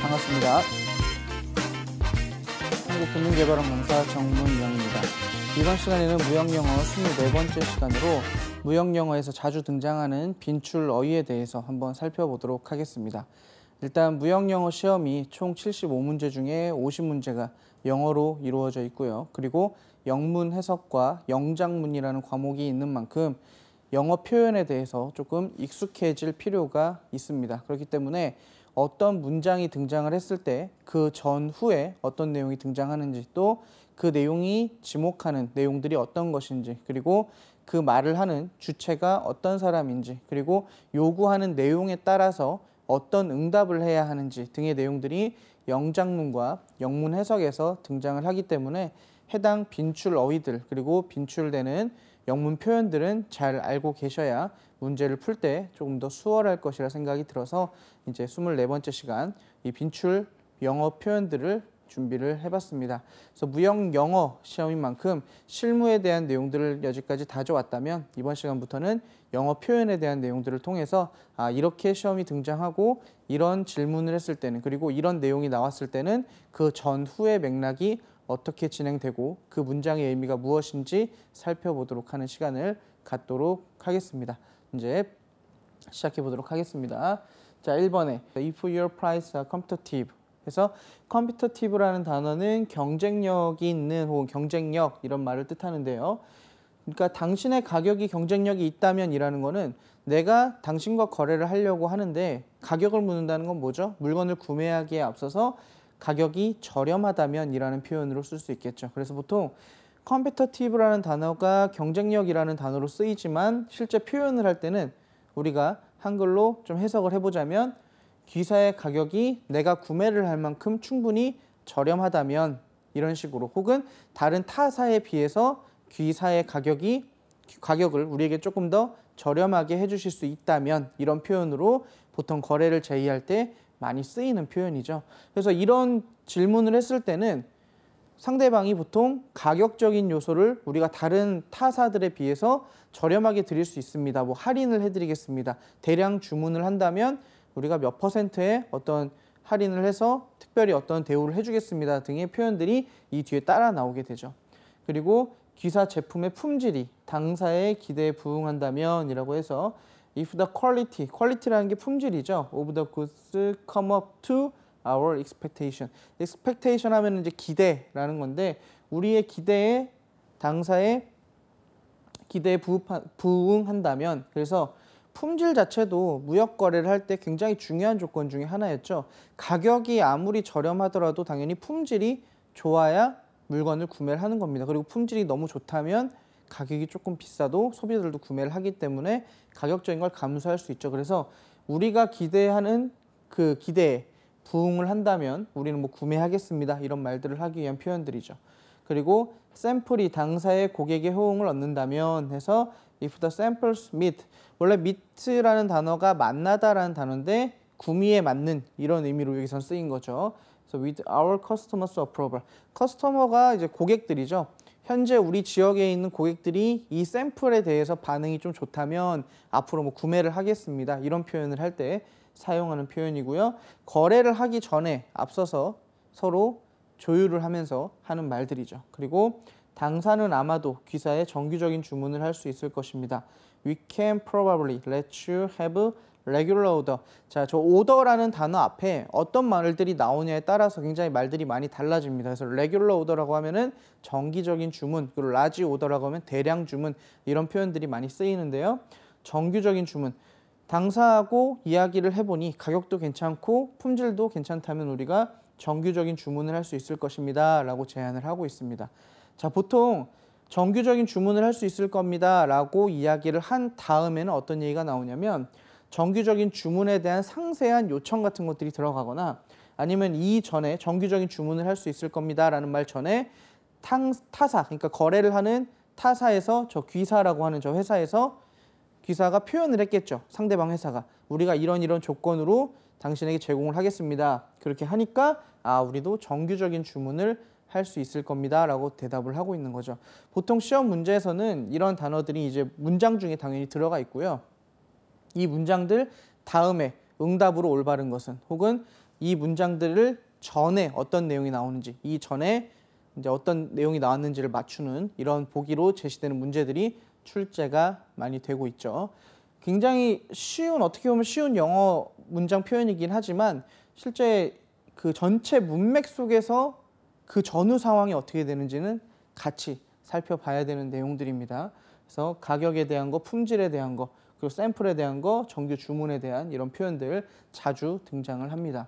반갑습니다. 한국금융개발원 강사 정문영입니다. 이번 시간에는 무역영어 24번째 시간으로 무역영어에서 자주 등장하는 빈출 어휘에 대해서 한번 살펴보도록 하겠습니다. 일단 무역영어 시험이 총 75문제 중에 50문제가 영어로 이루어져 있고요. 그리고 영문 해석과 영작문이라는 과목이 있는 만큼 영어 표현에 대해서 조금 익숙해질 필요가 있습니다. 그렇기 때문에 어떤 문장이 등장을 했을 때 그 전후에 어떤 내용이 등장하는지, 또 그 내용이 지목하는 내용들이 어떤 것인지, 그리고 그 말을 하는 주체가 어떤 사람인지, 그리고 요구하는 내용에 따라서 어떤 응답을 해야 하는지 등의 내용들이 영작문과 영문 해석에서 등장을 하기 때문에 해당 빈출 어휘들, 그리고 빈출되는 영문 표현들은 잘 알고 계셔야 문제를 풀 때 조금 더 수월할 것이라 생각이 들어서 이제 24번째 시간 이 빈출 영어 표현들을 준비를 해봤습니다. 그래서 무역 영어 시험인 만큼 실무에 대한 내용들을 여기까지 다져왔다면 이번 시간부터는 영어 표현에 대한 내용들을 통해서 이렇게 시험이 등장하고 이런 질문을 했을 때는, 그리고 이런 내용이 나왔을 때는 그 전후의 맥락이 어떻게 진행되고 그 문장의 의미가 무엇인지 살펴보도록 하는 시간을 갖도록 하겠습니다. 이제 시작해 보도록 하겠습니다. 자, 1번에 If your price are competitive. 그래서 competitive라는 단어는 경쟁력이 있는 혹은 경쟁력 이런 말을 뜻하는데요. 그러니까 당신의 가격이 경쟁력이 있다면 이라는 거는 내가 당신과 거래를 하려고 하는데 가격을 묻는다는 건 뭐죠? 물건을 구매하기에 앞서서 가격이 저렴하다면 이라는 표현으로 쓸 수 있겠죠. 그래서 보통 competitive라는 단어가 경쟁력이라는 단어로 쓰이지만 실제 표현을 할 때는 우리가 한글로 좀 해석을 해보자면 귀사의 가격이 내가 구매를 할 만큼 충분히 저렴하다면 이런 식으로, 혹은 다른 타사에 비해서 귀사의 가격을 우리에게 조금 더 저렴하게 해주실 수 있다면 이런 표현으로 보통 거래를 제의할 때 많이 쓰이는 표현이죠. 그래서 이런 질문을 했을 때는 상대방이 보통 가격적인 요소를 우리가 다른 타사들에 비해서 저렴하게 드릴 수 있습니다. 뭐 할인을 해드리겠습니다. 대량 주문을 한다면 우리가 몇 %의 어떤 할인을 해서 특별히 어떤 대우를 해주겠습니다 등의 표현들이 이 뒤에 따라 나오게 되죠. 그리고 귀사 제품의 품질이 당사의 기대에 부응한다면 이라고 해서 If the quality라는 게 품질이죠. Of the goods come up to our expectation. expectation 하면 이제 기대라는 건데 우리의 기대에 당사의 기대에 부응한다면, 그래서 품질 자체도 무역 거래를 할 때 굉장히 중요한 조건 중에 하나였죠. 가격이 아무리 저렴하더라도 당연히 품질이 좋아야 물건을 구매를 하는 겁니다. 그리고 품질이 너무 좋다면 가격이 조금 비싸도 소비자들도 구매를 하기 때문에 가격적인 걸 감수할 수 있죠. 그래서 우리가 기대하는 그 기대에 부응을 한다면 우리는 뭐 구매하겠습니다 이런 말들을 하기 위한 표현들이죠. 그리고 샘플이 당사의 고객의 호응을 얻는다면 해서 If the samples meet, 원래 meet라는 단어가 만나다라는 단어인데 구미에 맞는 이런 의미로 여기서 쓰인 거죠. 그래서 with our customers approval, 커스터머가 이제 고객들이죠. 현재 우리 지역에 있는 고객들이 이 샘플에 대해서 반응이 좀 좋다면 앞으로 뭐 구매를 하겠습니다 이런 표현을 할 때 사용하는 표현이고요. 거래를 하기 전에 앞서서 서로 조율을 하면서 하는 말들이죠. 그리고 당사는 아마도 귀사에 정규적인 주문을 할 수 있을 것입니다. We can probably let you have regular order. 자, 저 order라는 단어 앞에 어떤 말들이 나오냐에 따라서 굉장히 말들이 많이 달라집니다. 그래서 regular order라고 하면은 정기적인 주문, 그리고 large order라고 하면 대량 주문 이런 표현들이 많이 쓰이는데요. 정규적인 주문. 당사하고 이야기를 해보니 가격도 괜찮고 품질도 괜찮다면 우리가 정규적인 주문을 할 수 있을 것입니다 라고 제안을 하고 있습니다. 자, 보통 정규적인 주문을 할 수 있을 겁니다 라고 이야기를 한 다음에는 어떤 얘기가 나오냐면 정규적인 주문에 대한 상세한 요청 같은 것들이 들어가거나 아니면 이전에 정규적인 주문을 할 수 있을 겁니다 라는 말 전에 타사, 그러니까 거래를 하는 타사에서 저 귀사라고 하는 저 회사에서 귀사가 표현을 했겠죠. 상대방 회사가 우리가 이런 조건으로 당신에게 제공을 하겠습니다. 그렇게 하니까 우리도 정규적인 주문을 할 수 있을 겁니다 라고 대답을 하고 있는 거죠. 보통 시험 문제에서는 이런 단어들이 이제 문장 중에 당연히 들어가 있고요. 이 문장들 다음에 응답으로 올바른 것은 혹은 이 문장들을 전에 어떤 내용이 나오는지 이 전에 이제 어떤 내용이 나왔는지를 맞추는 이런 보기로 제시되는 문제들이 출제가 많이 되고 있죠. 굉장히 쉬운 어떻게 보면 쉬운 영어 문장 표현이긴 하지만 실제 그 전체 문맥 속에서 그 전후 상황이 어떻게 되는지는 같이 살펴봐야 되는 내용들입니다. 그래서 가격에 대한 거, 품질에 대한 거, 그리고 샘플에 대한 거, 정규 주문에 대한 이런 표현들 자주 등장을 합니다.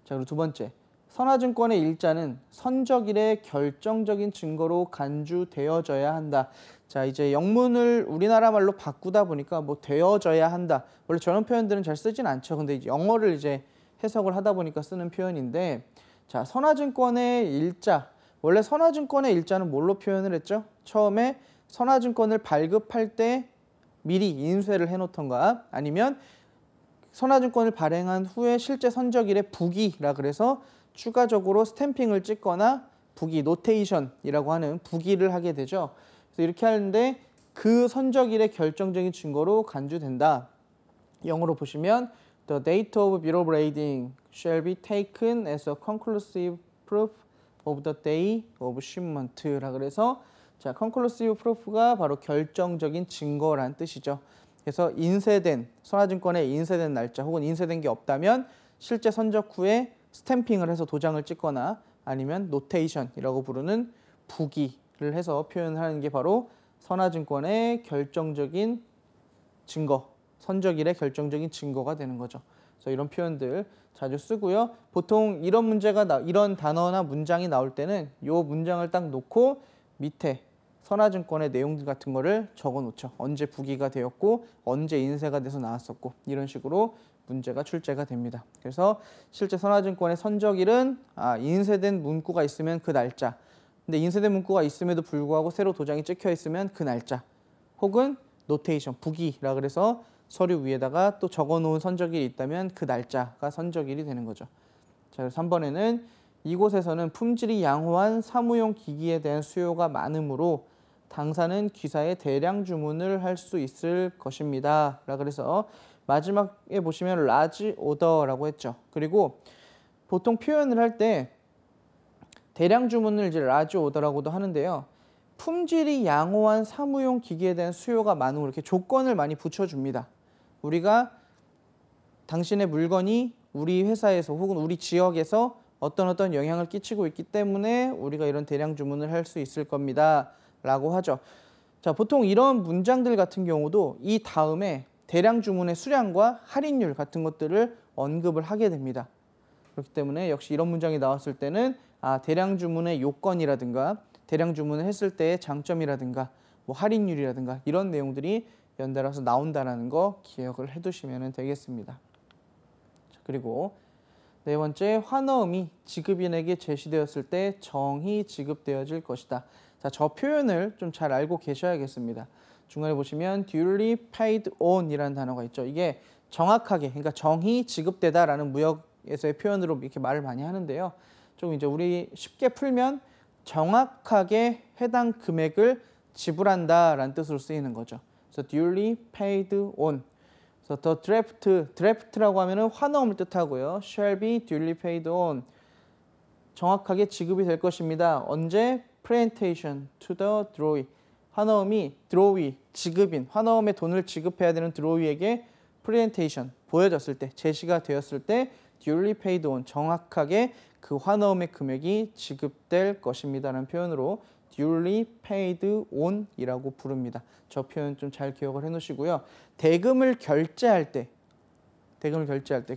자, 그리고 두 번째, 선화증권의 일자는 선적일의 결정적인 증거로 간주되어져야 한다. 자, 이제 영문을 우리나라 말로 바꾸다 보니까 뭐 되어져야 한다. 원래 저런 표현들은 잘 쓰진 않죠. 근데 이제 영어를 이제 해석을 하다 보니까 쓰는 표현인데, 자, 선화증권의 일자. 원래 선화증권의 일자는 뭘로 표현을 했죠? 처음에 선화증권을 발급할 때 미리 인쇄를 해놓던가 아니면 선화증권을 발행한 후에 실제 선적일에 부기라 그래서 추가적으로 스탬핑을 찍거나 부기, 노테이션이라고 하는 부기를 하게 되죠. 그래서 이렇게 하는데 그 선적일의 결정적인 증거로 간주된다. 영어로 보시면 The date of bill of lading shall be taken as a conclusive proof of the day of shipment라 그래서 자, conclusive proof가 바로 결정적인 증거란 뜻이죠. 그래서 인쇄된 선화증권에 인쇄된 날짜 혹은 인쇄된 게 없다면 실제 선적 후에 스탬핑을 해서 도장을 찍거나 아니면 노테이션이라고 부르는 부기를 해서 표현하는 게 바로 선화증권의 결정적인 증거, 선적일의 결정적인 증거가 되는 거죠. 그래서 이런 표현들 자주 쓰고요. 보통 이런 문제가 이런 단어나 문장이 나올 때는 이 문장을 딱 놓고 밑에 선화증권의 내용들 같은 거를 적어 놓죠. 언제 부기가 되었고 언제 인쇄가 돼서 나왔었고 이런 식으로 문제가 출제가 됩니다. 그래서 실제 선화증권의 선적일은 인쇄된 문구가 있으면 그 날짜, 근데 인쇄된 문구가 있음에도 불구하고 새로 도장이 찍혀 있으면 그 날짜, 혹은 노테이션, 부기라 그래서 서류 위에다가 또 적어 놓은 선적일이 있다면 그 날짜가 선적일이 되는 거죠. 자, 그래서 3번에는 이곳에서는 품질이 양호한 사무용 기기에 대한 수요가 많으므로 당사는 기사에 대량 주문을 할 수 있을 것입니다. 라 그래서 마지막에 보시면 large order라고 했죠. 그리고 보통 표현을 할 때 대량 주문을 이제 large order라고도 하는데요. 품질이 양호한 사무용 기기에 대한 수요가 많으므로 이렇게 조건을 많이 붙여줍니다. 우리가 당신의 물건이 우리 회사에서 혹은 우리 지역에서 어떤 영향을 끼치고 있기 때문에 우리가 이런 대량 주문을 할 수 있을 겁니다. 라고 하죠. 자, 보통 이런 문장들 같은 경우도 이 다음에 대량 주문의 수량과 할인율 같은 것들을 언급을 하게 됩니다. 그렇기 때문에 역시 이런 문장이 나왔을 때는 대량 주문의 요건이라든가 대량 주문을 했을 때의 장점이라든가 뭐 할인율이라든가 이런 내용들이 연달아서 나온다는 거 기억을 해두시면 되겠습니다. 자, 그리고 네 번째, 환어음이 지급인에게 제시되었을 때 정히 지급되어질 것이다. 자, 저 표현을 좀 잘 알고 계셔야겠습니다. 중간에 보시면 duly paid on 이라는 단어가 있죠. 이게 정확하게, 그러니까 정히 지급되다라는 무역에서의 표현으로 이렇게 말을 많이 하는데요. 좀 이제 우리 쉽게 풀면 정확하게 해당 금액을 지불한다라는 뜻으로 쓰이는 거죠. 그래서 duly paid on. 그래서 the draft라고 하면은 환어음을 뜻하고요. shall be duly paid on. 정확하게 지급이 될 것입니다. 언제? presentation to the drawee. 환어음이 drawee, 지급인, 환어음에 돈을 지급해야 되는 drawie에게 presentation, 보여졌을 때, 제시가 되었을 때 duly paid on, 정확하게 그 환어음의 금액이 지급될 것입니다라는 표현으로 duly paid on 이라고 부릅니다. 저 표현 좀 잘 기억을 해 놓으시고요. 대금을 결제할 때,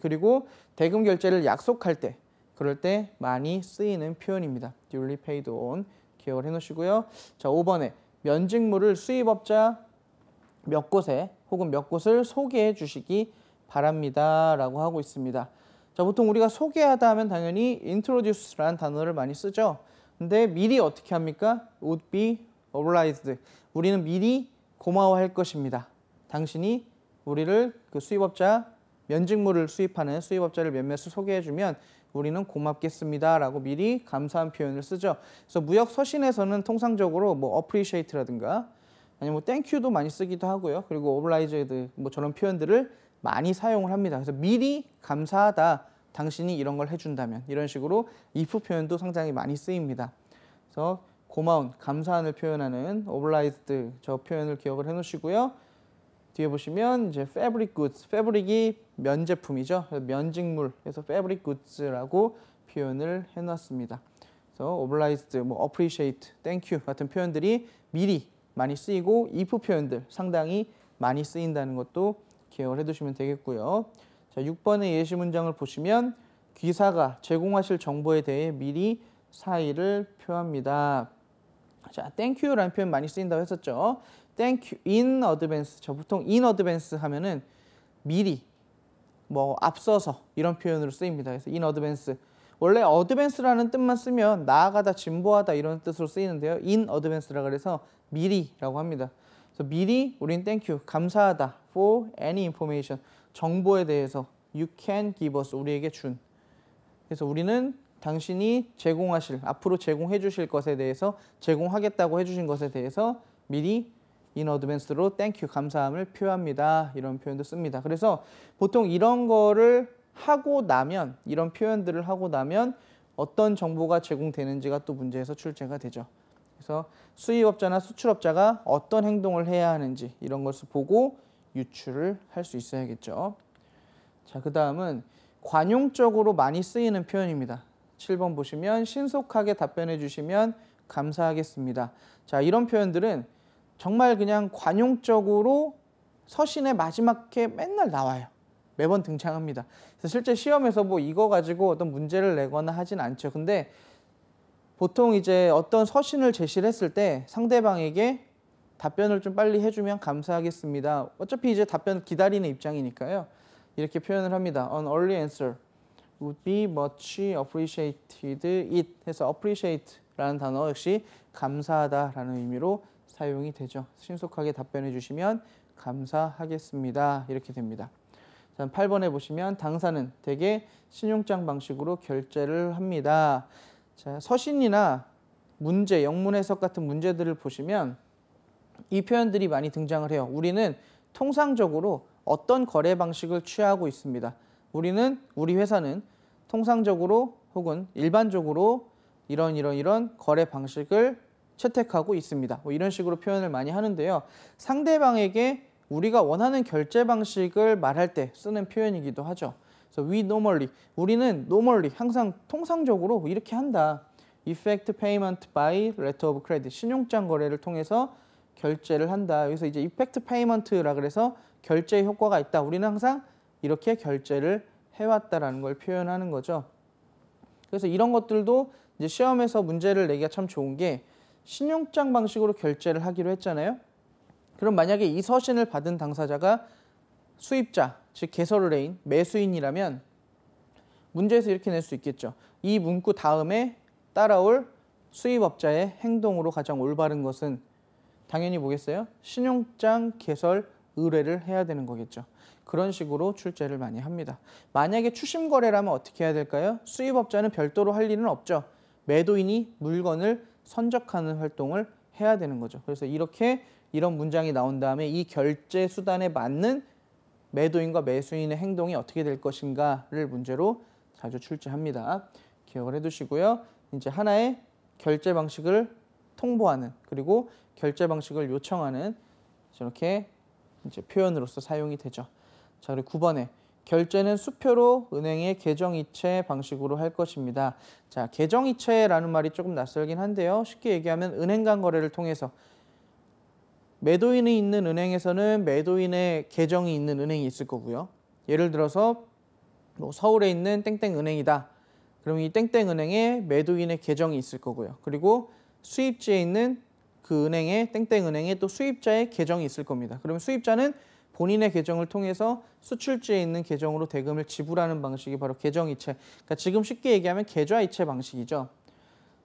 그리고 대금 결제를 약속할 때, 그럴 때 많이 쓰이는 표현입니다. duly paid on 기억을 해 놓으시고요. 자, 5번에 면직물을 수입업자 몇 곳에 혹은 몇 곳을 소개해 주시기 바랍니다. 라고 하고 있습니다. 자, 보통 우리가 소개하다 하면 당연히 introduce라는 단어를 많이 쓰죠. 근데 미리 어떻게 합니까? would be obliged. 우리는 미리 고마워할 것입니다. 당신이 우리를 그 수입업자, 면직물을 수입하는 수입업자를 몇몇을 소개해주면 우리는 고맙겠습니다 라고 미리 감사한 표현을 쓰죠. 그래서 무역 서신에서는 통상적으로 뭐 appreciate라든가 아니면 뭐 thank you도 많이 쓰기도 하고요. 그리고 obliged 뭐 저런 표현들을 많이 사용을 합니다. 그래서 미리 감사하다. 당신이 이런 걸 해준다면 이런 식으로 if 표현도 상당히 많이 쓰입니다. 그래서 고마운, 감사함을 표현하는 obliged 저 표현을 기억을 해놓으시고요. 뒤에 보시면 이제 fabric goods, fabric이 면제품이죠. 면직물, 그래서 fabric goods라고 표현을 해놨습니다. 그래서 obliged, 뭐 appreciate, thank you 같은 표현들이 미리 많이 쓰이고 if 표현들 상당히 많이 쓰인다는 것도 기억을 해두시면 되겠고요. 자, 6번의 예시 문장을 보시면 귀사가 제공하실 정보에 대해 미리 사의를 표합니다. 자, thank you라는 표현 많이 쓰인다고 했었죠. thank you in advance. 저 보통 in advance 하면은 미리, 뭐 앞서서 이런 표현으로 쓰입니다. 그래서 in advance. 원래 advance라는 뜻만 쓰면 나아가다, 진보하다 이런 뜻으로 쓰이는데요. in advance라 그래서 미리라고 합니다. 그래서 미리 우린 thank you, 감사하다 for any information. 정보에 대해서 you can give us, 우리에게 준. 그래서 우리는 당신이 제공하실, 앞으로 제공해 주실 것에 대해서, 제공하겠다고 해주신 것에 대해서 미리 in advance로 thank you, 감사함을 표합니다. 이런 표현도 씁니다. 그래서 보통 이런 거를 하고 나면, 이런 표현들을 하고 나면 어떤 정보가 제공되는지가 또 문제에서 출제가 되죠. 그래서 수입업자나 수출업자가 어떤 행동을 해야 하는지 이런 것을 보고 유추를 할 수 있어야겠죠. 자, 그 다음은 관용적으로 많이 쓰이는 표현입니다. 7번 보시면 신속하게 답변해 주시면 감사하겠습니다. 자, 이런 표현들은 정말 그냥 관용적으로 서신의 마지막에 맨날 나와요. 매번 등장합니다. 그래서 실제 시험에서 뭐 이거 가지고 어떤 문제를 내거나 하진 않죠. 근데 보통 이제 어떤 서신을 제시를 했을 때 상대방에게 답변을 좀 빨리 해주면 감사하겠습니다. 어차피 이제 답변 기다리는 입장이니까요. 이렇게 표현을 합니다. An early answer would be much appreciated. it 해서 appreciate라는 단어 역시 감사하다라는 의미로 사용이 되죠. 신속하게 답변해 주시면 감사하겠습니다. 이렇게 됩니다. 8번에 보시면 당사는 대개 신용장 방식으로 결제를 합니다. 자, 서신이나 문제, 영문 해석 같은 문제들을 보시면 이 표현들이 많이 등장을 해요. 우리는 통상적으로 어떤 거래 방식을 취하고 있습니다. 우리 회사는 통상적으로 혹은 일반적으로 이런 거래 방식을 채택하고 있습니다. 뭐 이런 식으로 표현을 많이 하는데요. 상대방에게 우리가 원하는 결제 방식을 말할 때 쓰는 표현이기도 하죠. 그래서 we normally, 우리는 normally, 항상 통상적으로 이렇게 한다. effect payment by letter of credit, 신용장 거래를 통해서 결제를 한다. 여기서 이제 effect payment라 그래서 결제 효과가 있다. 우리는 항상 이렇게 결제를 해왔다라는 걸 표현하는 거죠. 그래서 이런 것들도 이제 시험에서 문제를 내기가 참 좋은 게 신용장 방식으로 결제를 하기로 했잖아요. 그럼 만약에 이 서신을 받은 당사자가 수입자, 즉 개설의뢰인, 매수인이라면 문제에서 이렇게 낼 수 있겠죠. 이 문구 다음에 따라올 수입업자의 행동으로 가장 올바른 것은 당연히 뭐겠어요? 신용장 개설 의뢰를 해야 되는 거겠죠. 그런 식으로 출제를 많이 합니다. 만약에 추심 거래라면 어떻게 해야 될까요? 수입업자는 별도로 할 일은 없죠. 매도인이 물건을 선적하는 활동을 해야 되는 거죠. 그래서 이런 문장이 나온 다음에 이 결제 수단에 맞는 매도인과 매수인의 행동이 어떻게 될 것인가를 문제로 자주 출제합니다. 기억을 해두시고요. 이제 하나의 결제 방식을 통보하는, 그리고 결제 방식을 요청하는 이렇게 이제 표현으로서 사용이 되죠. 자, 그리고 9번에 결제는 수표로 은행의 계정이체 방식으로 할 것입니다. 자, 계정이체라는 말이 조금 낯설긴 한데요. 쉽게 얘기하면 은행 간 거래를 통해서 매도인이 있는 은행에서는 매도인의 계정이 있는 은행이 있을 거고요. 예를 들어서 뭐 서울에 있는 땡땡 은행이다. 그럼 이 땡땡 은행에 매도인의 계정이 있을 거고요. 그리고 수입지에 있는 그 은행에 땡땡 은행에 또 수입자의 계정이 있을 겁니다. 그러면 수입자는 본인의 계정을 통해서 수출지에 있는 계정으로 대금을 지불하는 방식이 바로 계정이체. 그러니까 지금 쉽게 얘기하면 계좌이체 방식이죠.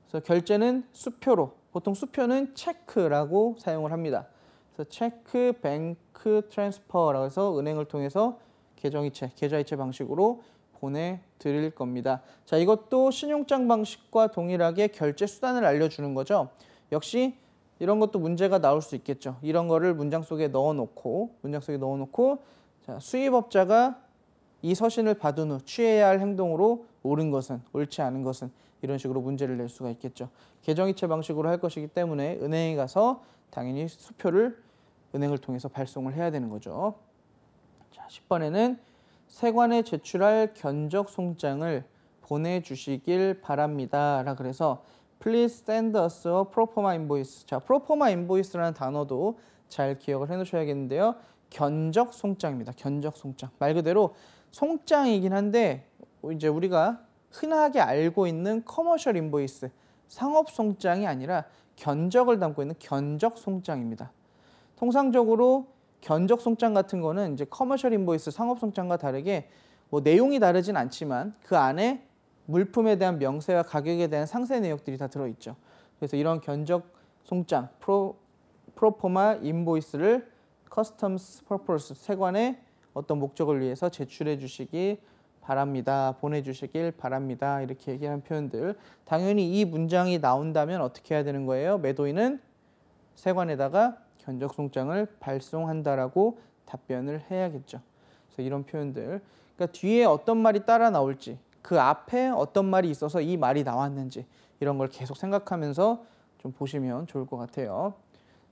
그래서 결제는 수표로, 보통 수표는 체크라고 사용을 합니다. 그래서 체크, 뱅크, 트랜스퍼라고 해서 은행을 통해서 계정이체, 계좌이체 방식으로 보내드릴 겁니다. 자, 이것도 신용장 방식과 동일하게 결제 수단을 알려주는 거죠. 역시 이런 것도 문제가 나올 수 있겠죠. 이런 거를 문장 속에 넣어놓고 자, 수입업자가 이 서신을 받은 후 취해야 할 행동으로 옳은 것은, 옳지 않은 것은 이런 식으로 문제를 낼 수가 있겠죠. 계정이체 방식으로 할 것이기 때문에 은행에 가서 당연히 수표를 은행을 통해서 발송을 해야 되는 거죠. 자, 10번에는 세관에 제출할 견적 송장을 보내주시길 바랍니다. 라 그래서 Please send us a proforma invoice. 자, proforma invoice라는 단어도 잘 기억을 해놓으셔야겠는데요. 견적 송장입니다. 견적 송장. 말 그대로 송장이긴 한데 이제 우리가 흔하게 알고 있는 커머셜 인보이스, 상업 송장이 아니라 견적을 담고 있는 견적 송장입니다. 통상적으로 견적 송장 같은 거는 이제 커머셜 인보이스, 상업 송장과 다르게 뭐 내용이 다르진 않지만 그 안에 물품에 대한 명세와 가격에 대한 상세 내역들이 다 들어있죠. 그래서 이런 견적 송장, 프로포마 인보이스를 커스텀스 퍼포스, 세관의 어떤 목적을 위해서 제출해 주시기 바랍니다. 보내주시길 바랍니다. 이렇게 얘기하는 표현들. 당연히 이 문장이 나온다면 어떻게 해야 되는 거예요? 매도인은 세관에다가 견적송장을 발송한다라고 답변을 해야겠죠. 그래서 이런 표현들. 그러니까 뒤에 어떤 말이 따라 나올지, 그 앞에 어떤 말이 있어서 이 말이 나왔는지 이런 걸 계속 생각하면서 좀 보시면 좋을 것 같아요.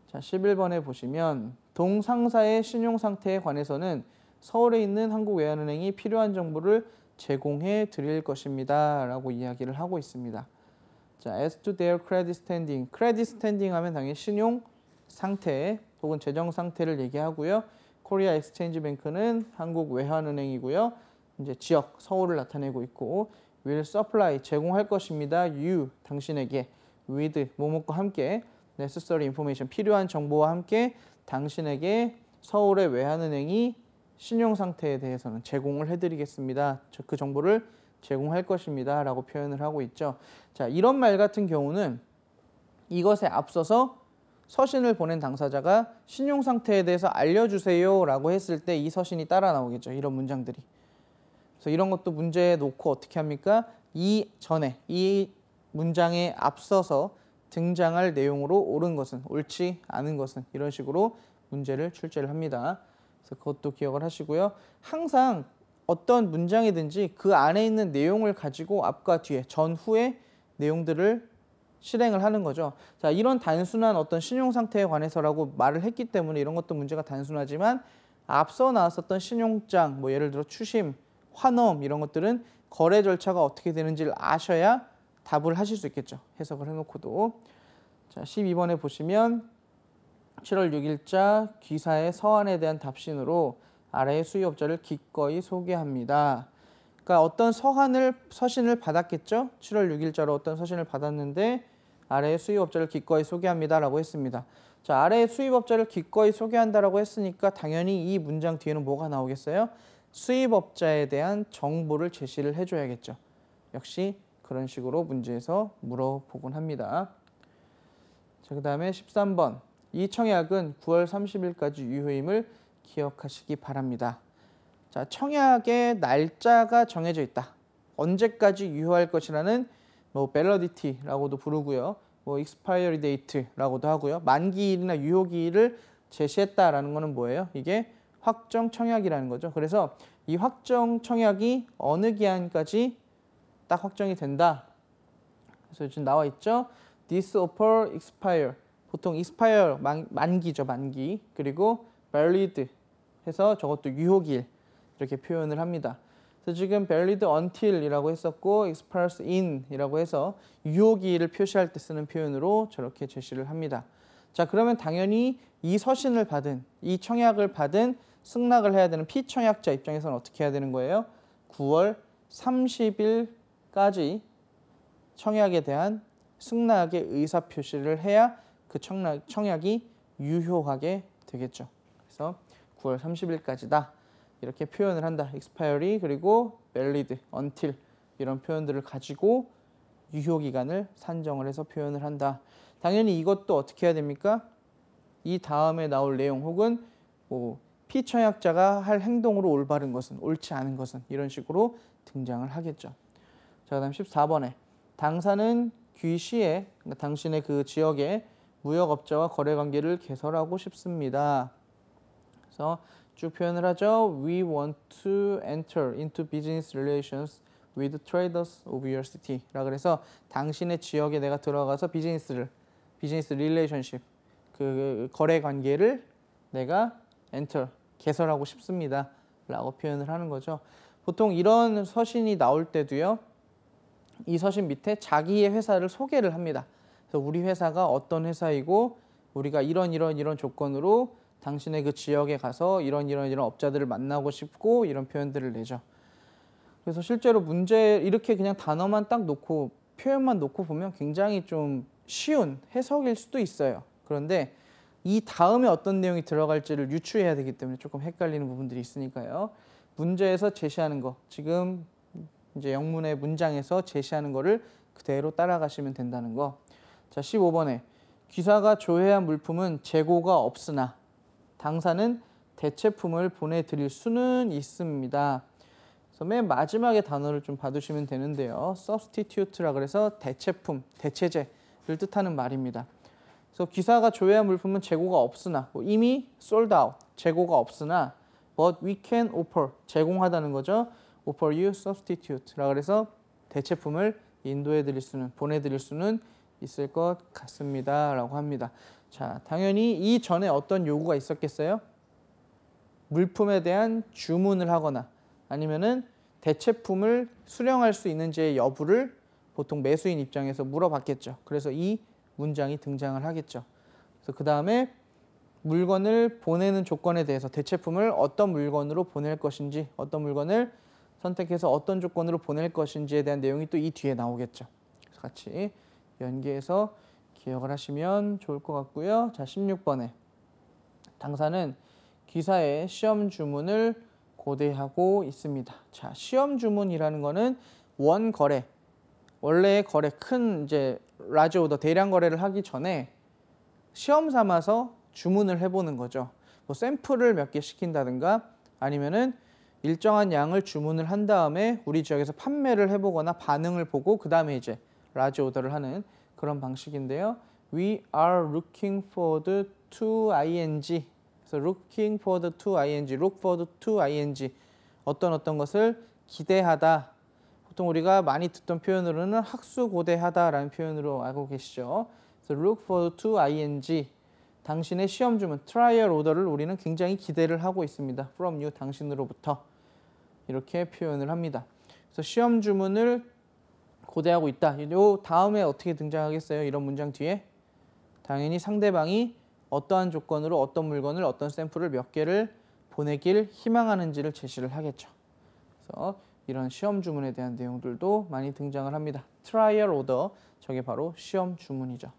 자, 11번에 보시면 동상사의 신용 상태에 관해서는 서울에 있는 한국외환은행이 필요한 정보를 제공해 드릴 것입니다. 라고 이야기를 하고 있습니다. 자, as to their credit standing. credit standing 하면 당연히 신용 상태 혹은 재정 상태를 얘기하고요. 코리아 엑스체인지 뱅크는 한국외환은행이고요. 이제 지역 서울을 나타내고 있고 will supply 제공할 것입니다. you 당신에게 with 뭐뭐과 함께 necessary information 필요한 정보와 함께 당신에게 서울의 외환은행이 신용 상태에 대해서는 제공을 해드리겠습니다. 그 정보를 제공할 것입니다. 라고 표현을 하고 있죠. 자, 이런 말 같은 경우는 이것에 앞서서 서신을 보낸 당사자가 신용 상태에 대해서 알려주세요. 라고 했을 때 이 서신이 따라 나오겠죠. 이런 문장들이. 그래서 이런 것도 문제에 놓고 어떻게 합니까? 이 전에, 이 문장에 앞서서 등장할 내용으로 옳은 것은, 옳지 않은 것은 이런 식으로 문제를 출제를 합니다. 그래서 그것도 기억을 하시고요. 항상 어떤 문장이든지 그 안에 있는 내용을 가지고 앞과 뒤에, 전후의 내용들을 실행을 하는 거죠. 자, 이런 단순한 어떤 신용 상태에 관해서라고 말을 했기 때문에 이런 것도 문제가 단순하지만 앞서 나왔었던 신용장, 뭐 예를 들어 추심, 환엄 이런 것들은 거래 절차가 어떻게 되는지를 아셔야 답을 하실 수 있겠죠. 해석을 해놓고도. 자, 12번에 보시면 7월 6일자 귀사의 서한에 대한 답신으로 아래의 수의업자를 기꺼이 소개합니다. 그러니까 어떤 서신을 받았겠죠. 7월 6일자로 어떤 서신을 받았는데 아래의 수의업자를 기꺼이 소개합니다라고 했습니다. 자, 아래의 수입업자를 기꺼이 소개한다라고 했으니까 당연히 이 문장 뒤에는 뭐가 나오겠어요? 수입업자에 대한 정보를 제시를 해줘야겠죠. 역시 그런 식으로 문제에서 물어보곤 합니다. 자, 그 다음에 13번. 이 청약은 9월 30일까지 유효임을 기억하시기 바랍니다. 자, 청약의 날짜가 정해져 있다. 언제까지 유효할 것이라는 뭐 밸리디티라고도 부르고요. 뭐 expiry date라고도 하고요. 만기일이나 유효기일을 제시했다라는 거는 뭐예요? 이게 확정 청약이라는 거죠. 그래서 이 확정 청약이 어느 기한까지 딱 확정이 된다. 그래서 지금 나와 있죠. This offer expire. 보통 expire 만기죠. 만기. 그리고 valid 해서 저것도 유효기일 이렇게 표현을 합니다. 그래서 지금 valid until이라고 했었고 expires in이라고 해서 유효기일을 표시할 때 쓰는 표현으로 저렇게 제시를 합니다. 자, 그러면 당연히 이 서신을 받은, 이 청약을 받은 승낙을 해야 되는 피청약자 입장에서는 어떻게 해야 되는 거예요? 9월 30일까지 청약에 대한 승낙의 의사표시를 해야 그 청약이 유효하게 되겠죠. 그래서 9월 30일까지다. 이렇게 표현을 한다. expiry 그리고 valid, until 이런 표현들을 가지고 유효기간을 산정을 해서 표현을 한다. 당연히 이것도 어떻게 해야 됩니까? 이 다음에 나올 내용 혹은 뭐 피청약자가 할 행동으로 올바른 것은, 옳지 않은 것은 이런 식으로 등장을 하겠죠. 자, 그다음 14번에 당사는 귀시에, 그러니까 당신의 그 지역에 무역업자와 거래관계를 개설하고 싶습니다. 그래서 쭉 표현을 하죠. We want to enter into business relations with traders of your city. 라 그래서 당신의 지역에 내가 들어가서 비즈니스 릴레이션십, 그 거래 관계를 내가 enter, 개설하고 싶습니다. 라고 표현을 하는 거죠. 보통 이런 서신이 나올 때도요. 이 서신 밑에 자기의 회사를 소개를 합니다. 그래서 우리 회사가 어떤 회사이고 우리가 이런 조건으로 당신의 그 지역에 가서 이런 업자들을 만나고 싶고 이런 표현들을 내죠. 그래서 실제로 문제 이렇게 그냥 단어만 딱 놓고 표현만 놓고 보면 굉장히 좀 쉬운 해석일 수도 있어요. 그런데 이 다음에 어떤 내용이 들어갈지를 유추해야 되기 때문에 조금 헷갈리는 부분들이 있으니까요. 문제에서 제시하는 거, 지금 이제 영문의 문장에서 제시하는 거를 그대로 따라가시면 된다는 거. 자, 15번에 기사가 조회한 물품은 재고가 없으나 당사는 대체품을 보내드릴 수는 있습니다. 그래서 맨 마지막에 단어를 좀 봐두시면 되는데요. substitute라 그래서 대체품, 대체제를 뜻하는 말입니다. 그래서 기사가 조회한 물품은 재고가 없으나 이미 sold out, 재고가 없으나 but we can offer, 제공하다는 거죠. offer you substitute라 그래서 대체품을 인도해드릴 수는, 보내드릴 수는 있을 것 같습니다. 라고 합니다. 자, 당연히 이 전에 어떤 요구가 있었겠어요? 물품에 대한 주문을 하거나 아니면은 대체품을 수령할 수 있는지의 여부를 보통 매수인 입장에서 물어봤겠죠. 그래서 이 문장이 등장을 하겠죠. 그래서 그 다음에 물건을 보내는 조건에 대해서 대체품을 어떤 물건으로 보낼 것인지, 어떤 물건을 선택해서 어떤 조건으로 보낼 것인지에 대한 내용이 또 이 뒤에 나오겠죠. 그래서 같이 연계해서 기억을 하시면 좋을 것 같고요. 자, 16번에 당사는 기사의 시험 주문을 고대하고 있습니다. 자, 시험 주문이라는 거는 원 거래, 원래의 거래, 큰 이제 라지 오더, 대량 거래를 하기 전에 시험 삼아서 주문을 해보는 거죠. 뭐 샘플을 몇 개 시킨다든가 아니면은 일정한 양을 주문을 한 다음에 우리 지역에서 판매를 해보거나 반응을 보고 그 다음에 이제 라지 오더를 하는 그런 방식인데요. We are looking for the to ing. 그래서 looking for the to ing, look for the to ing. 어떤 것을 기대하다. 보통 우리가 많이 듣던 표현으로는 학수고대하다라는 표현으로 알고 계시죠. 그래서 look for the to ing. 당신의 시험 주문, 트라이얼 오더를 우리는 굉장히 기대를 하고 있습니다. From you, 당신으로부터. 이렇게 표현을 합니다. 그래서 시험 주문을 고대하고 있다. 요 다음에 어떻게 등장하겠어요? 이런 문장 뒤에 당연히 상대방이 어떠한 조건으로 어떤 물건을, 어떤 샘플을 몇 개를 보내길 희망하는지를 제시를 하겠죠. 그래서 이런 시험 주문에 대한 내용들도 많이 등장을 합니다. 트라이얼 오더, 저게 바로 시험 주문이죠.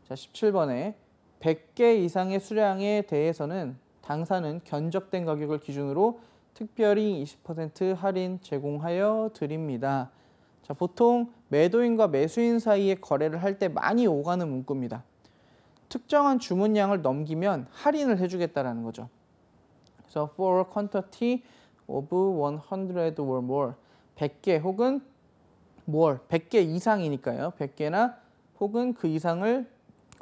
자, 17번에 100개 이상의 수량에 대해서는 당사는 견적된 가격을 기준으로 특별히 20% 할인 제공하여 드립니다. 자, 보통 매도인과 매수인 사이에 거래를 할 때 많이 오가는 문구입니다. 특정한 주문량을 넘기면 할인을 해주겠다라는 거죠. 그래서 for quantity of 100 or more, 100개 혹은 more, 100개 이상이니까요. 100개나 혹은 그 이상을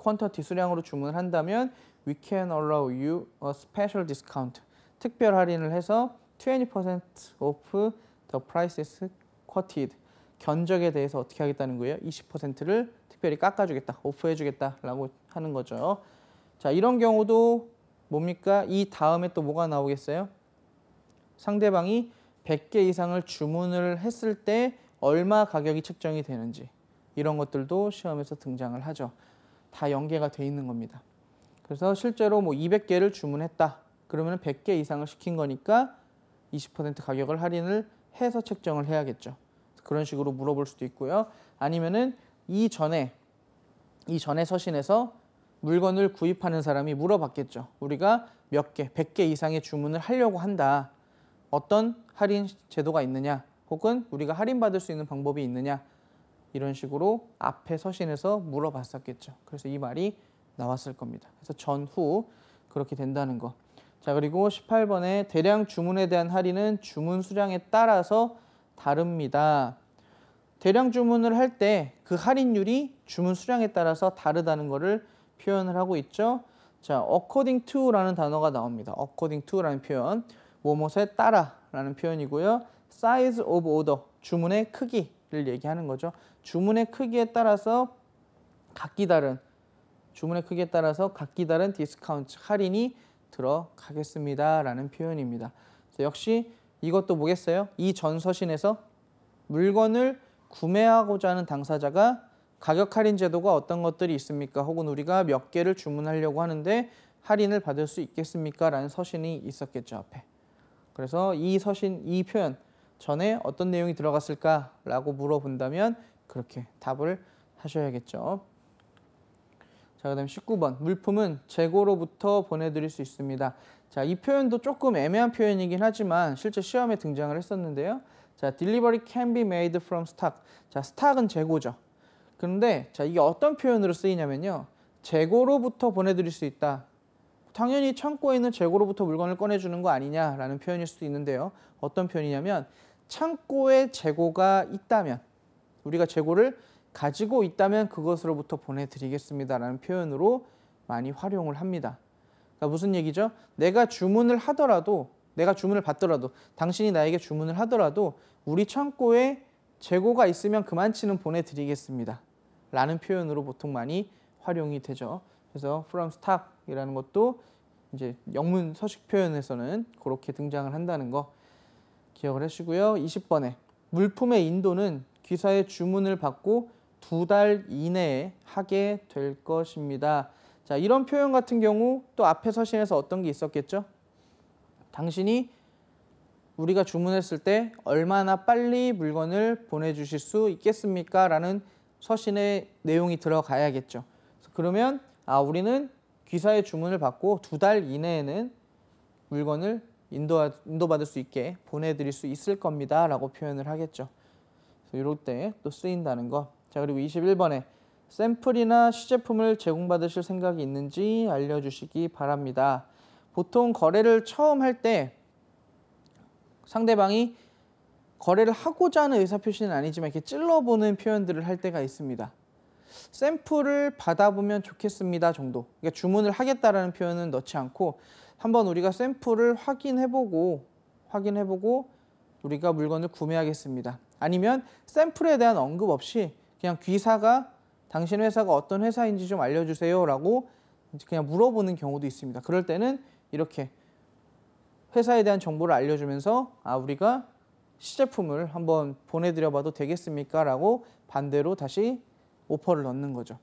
quantity 수량으로 주문을 한다면 we can allow you a special discount, 특별 할인을 해서 20% off the prices quoted, 견적에 대해서 어떻게 하겠다는 거예요? 20%를 특별히 깎아주겠다, 오프해주겠다라고 하는 거죠. 자, 이런 경우도 뭡니까? 이 다음에 또 뭐가 나오겠어요? 상대방이 100개 이상을 주문을 했을 때 얼마 가격이 책정이 되는지 이런 것들도 시험에서 등장을 하죠. 다 연계가 돼 있는 겁니다. 그래서 실제로 뭐 200개를 주문했다. 그러면 100개 이상을 시킨 거니까 20% 가격을 할인을 해서 책정을 해야겠죠. 그런 식으로 물어볼 수도 있고요. 아니면은 이전에 서신에서 물건을 구입하는 사람이 물어봤겠죠. 우리가 몇 개, 100개 이상의 주문을 하려고 한다. 어떤 할인 제도가 있느냐, 혹은 우리가 할인받을 수 있는 방법이 있느냐, 이런 식으로 앞에 서신에서 물어봤었겠죠. 그래서 이 말이 나왔을 겁니다. 그래서 전후 그렇게 된다는 거. 자, 그리고 18번에 대량 주문에 대한 할인은 주문 수량에 따라서 다릅니다. 대량 주문을 할 때 그 할인율이 주문 수량에 따라서 다르다는 것을 표현을 하고 있죠. 자, according to라는 단어가 나옵니다. according to라는 표현, 뭐뭐에 따라라는 표현이고요. size of order, 주문의 크기를 얘기하는 거죠. 주문의 크기에 따라서 각기 다른 디스카운트, 할인이 들어가겠습니다라는 표현입니다. 역시 이것도 뭐겠어요? 이 전 서신에서 물건을 구매하고자 하는 당사자가 가격 할인 제도가 어떤 것들이 있습니까? 혹은 우리가 몇 개를 주문하려고 하는데 할인을 받을 수 있겠습니까? 라는 서신이 있었겠죠, 앞에. 그래서 이 표현 전에 어떤 내용이 들어갔을까라고 물어본다면 그렇게 답을 하셔야겠죠. 자, 그다음 19번. 물품은 재고로부터 보내드릴 수 있습니다. 자, 이 표현도 조금 애매한 표현이긴 하지만 실제 시험에 등장을 했었는데요. 자, delivery can be made from stock. 자, 스탁은 재고죠. 그런데 자, 이게 어떤 표현으로 쓰이냐면요. 재고로부터 보내드릴 수 있다. 당연히 창고에 있는 재고로부터 물건을 꺼내주는 거 아니냐라는 표현일 수도 있는데요. 어떤 표현이냐면 창고에 재고가 있다면, 우리가 재고를 가지고 있다면 그것으로부터 보내드리겠습니다라는 표현으로 많이 활용을 합니다. 그러니까 무슨 얘기죠? 내가 주문을 받더라도 당신이 나에게 주문을 하더라도 우리 창고에 재고가 있으면 그만치는 보내드리겠습니다 라는 표현으로 보통 많이 활용이 되죠. 그래서 from stock이라는 것도 이제 영문 서식 표현에서는 그렇게 등장을 한다는 거 기억을 하시고요. 20번에 물품의 인도는 귀사의 주문을 받고 2달 이내에 하게 될 것입니다. 자, 이런 표현 같은 경우 또 앞에 서신에서 어떤 게 있었겠죠? 당신이 우리가 주문했을 때 얼마나 빨리 물건을 보내주실 수 있겠습니까? 라는 서신의 내용이 들어가야겠죠. 그러면 우리는 귀사의 주문을 받고 2달 이내에는 물건을 인도받을 수 있게 보내드릴 수 있을 겁니다 라고 표현을 하겠죠. 이럴 때 또 쓰인다는 거. 자, 그리고 21번에 샘플이나 시제품을 제공받으실 생각이 있는지 알려주시기 바랍니다. 보통 거래를 처음 할 때 상대방이 거래를 하고자 하는 의사표시는 아니지만 이렇게 찔러보는 표현들을 할 때가 있습니다. 샘플을 받아보면 좋겠습니다 정도. 그러니까 주문을 하겠다라는 표현은 넣지 않고 한번 우리가 샘플을 확인해보고 우리가 물건을 구매하겠습니다. 아니면 샘플에 대한 언급 없이 그냥 귀사가 당신 회사가 어떤 회사인지 좀 알려주세요 라고 그냥 물어보는 경우도 있습니다. 그럴 때는 이렇게 회사에 대한 정보를 알려주면서 우리가 시제품을 한번 보내드려 봐도 되겠습니까? 라고 반대로 다시 오퍼를 넣는 거죠.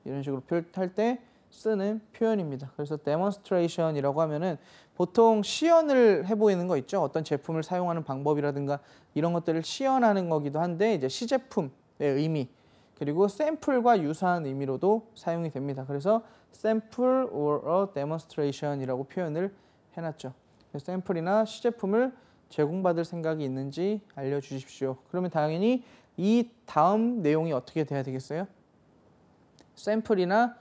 이런 식으로 할 때 쓰는 표현입니다. 그래서 demonstration이라고 하면은 보통 시연을 해보이는 거 있죠. 어떤 제품을 사용하는 방법이라든가 이런 것들을 시연하는 거기도 한데 이제 시제품의 의미 그리고 샘플과 유사한 의미로도 사용이 됩니다. 그래서 sample or a demonstration이라고 표현을 해놨죠. 샘플이나 시제품을 제공받을 생각이 있는지 알려주십시오. 그러면 당연히 이 다음 내용이 어떻게 돼야 되겠어요? 샘플이나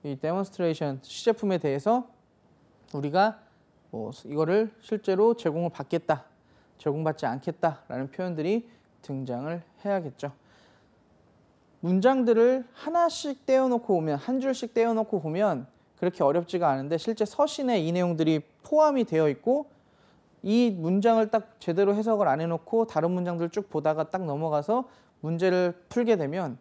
이 데몬스트레이션 시제품에 대해서 우리가 이거를 실제로 제공을 받겠다, 제공받지 않겠다라는 표현들이 등장을 해야겠죠. 문장들을 하나씩 떼어놓고 보면, 한 줄씩 떼어놓고 보면 그렇게 어렵지가 않은데 실제 서신에 이 내용들이 포함이 되어 있고 이 문장을 딱 제대로 해석을 안 해놓고 다른 문장들을 쭉 보다가 딱 넘어가서 문제를 풀게 되면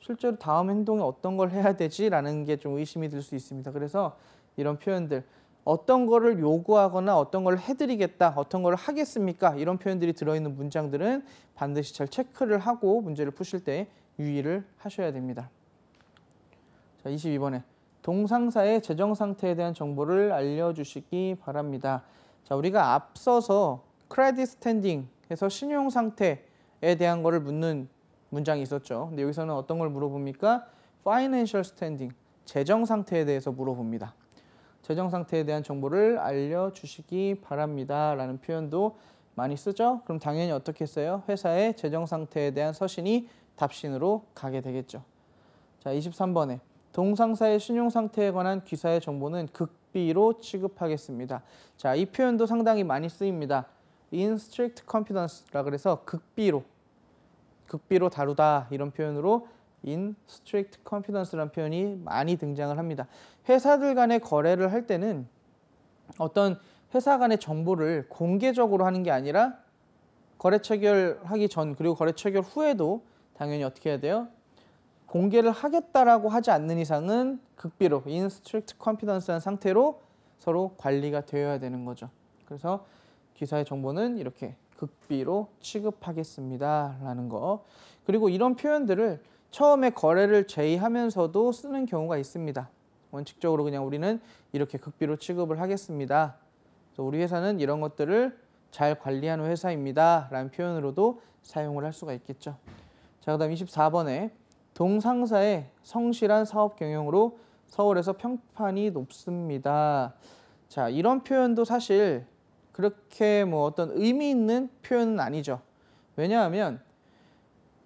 실제로 다음 행동에 어떤 걸 해야 되지라는 게 좀 의심이 들 수 있습니다. 그래서 이런 표현들, 어떤 거를 요구하거나 어떤 걸 해드리겠다, 어떤 걸 하겠습니까? 이런 표현들이 들어있는 문장들은 반드시 잘 체크를 하고 문제를 푸실 때 유의를 하셔야 됩니다. 자, 22번에 동상사의 재정 상태에 대한 정보를 알려주시기 바랍니다. 자, 우리가 앞서서 크레딧 스탠딩에서 신용 상태에 대한 거를 묻는 문장이 있었죠. 근데 여기서는 어떤 걸 물어봅니까? Financial standing, 재정 상태에 대해서 물어봅니다. 재정 상태에 대한 정보를 알려주시기 바랍니다 라는 표현도 많이 쓰죠. 그럼 당연히 어떻게 써요? 회사의 재정 상태에 대한 서신이 답신으로 가게 되겠죠. 자, 23번에 동상사의 신용 상태에 관한 귀사의 정보는 극비로 취급하겠습니다. 자, 이 표현도 상당히 많이 쓰입니다. In strict confidence라 그래서 극비로 다루다 이런 표현으로 in strict confidence라는 표현이 많이 등장을 합니다. 회사들 간의 거래를 할 때는 어떤 회사 간의 정보를 공개적으로 하는 게 아니라 거래 체결하기 전 그리고 거래 체결 후에도 당연히 어떻게 해야 돼요? 공개를 하겠다라고 하지 않는 이상은 극비로 in strict confidence한 상태로 서로 관리가 되어야 되는 거죠. 그래서 기사의 정보는 이렇게 극비로 취급하겠습니다 라는 거. 그리고 이런 표현들을 처음에 거래를 제의하면서도 쓰는 경우가 있습니다. 원칙적으로 그냥 우리는 이렇게 극비로 취급을 하겠습니다. 그래서 우리 회사는 이런 것들을 잘 관리하는 회사입니다 라는 표현으로도 사용을 할 수가 있겠죠. 자, 그 다음 24번에 동상사의 성실한 사업 경영으로 서울에서 평판이 높습니다. 자, 이런 표현도 사실 그렇게 뭐 어떤 의미 있는 표현은 아니죠. 왜냐하면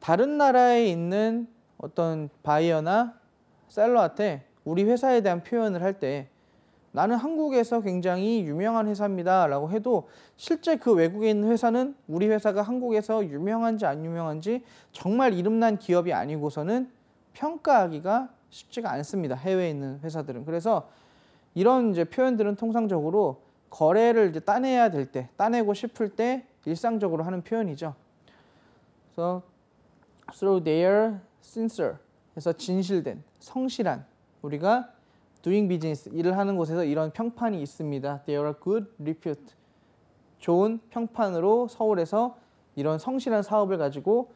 다른 나라에 있는 어떤 바이어나 셀러한테 우리 회사에 대한 표현을 할 때 나는 한국에서 굉장히 유명한 회사입니다 라고 해도 실제 그 외국에 있는 회사는 우리 회사가 한국에서 유명한지 안 유명한지 정말 이름난 기업이 아니고서는 평가하기가 쉽지가 않습니다. 해외에 있는 회사들은. 그래서 이런 이제 표현들은 통상적으로 거래를 이제 따내야 될 때, 따내고 싶을 때 일상적으로 하는 표현이죠. 그래서 through their sincere, 그래서 진실된, 성실한, 우리가 doing business, 일을 하는 곳에서 이런 평판이 있습니다. They are good repute, 좋은 평판으로 서울에서 이런 성실한 사업을 가지고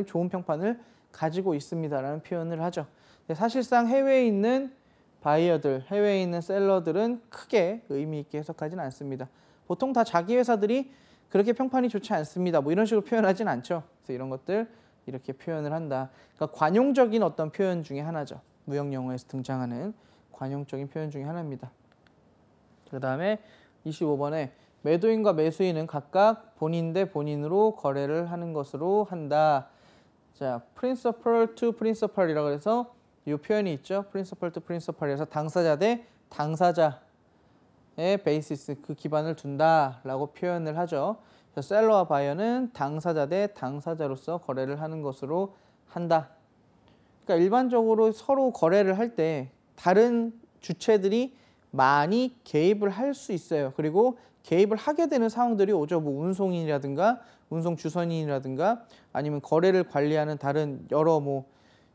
좋은 평판을 가지고 있습니다라는 표현을 하죠. 사실상 해외에 있는 바이어들, 해외에 있는 셀러들은 크게 의미 있게 해석하지는 않습니다. 보통 다 자기 회사들이 그렇게 평판이 좋지 않습니다. 뭐 이런 식으로 표현하진 않죠. 그래서 이런 것들 이렇게 표현을 한다. 그러니까 관용적인 어떤 표현 중에 하나죠. 무역 영어에서 등장하는 관용적인 표현 중에 하나입니다. 그 다음에 25번에 매도인과 매수인은 각각 본인 대 본인으로 거래를 하는 것으로 한다. 자, principal to principal이라고 해서 이 표현이 있죠. principal to principal이라서 당사자 대 당사자의 베이시스, 그 기반을 둔다라고 표현을 하죠. 셀러와 바이어는 당사자 대 당사자로서 거래를 하는 것으로 한다. 그러니까 일반적으로 서로 거래를 할 때 다른 주체들이 많이 개입을 할 수 있어요. 그리고 개입을 하게 되는 상황들이 오죠. 뭐 운송인이라든가 운송 주선인이라든가 아니면 거래를 관리하는 다른 여러 뭐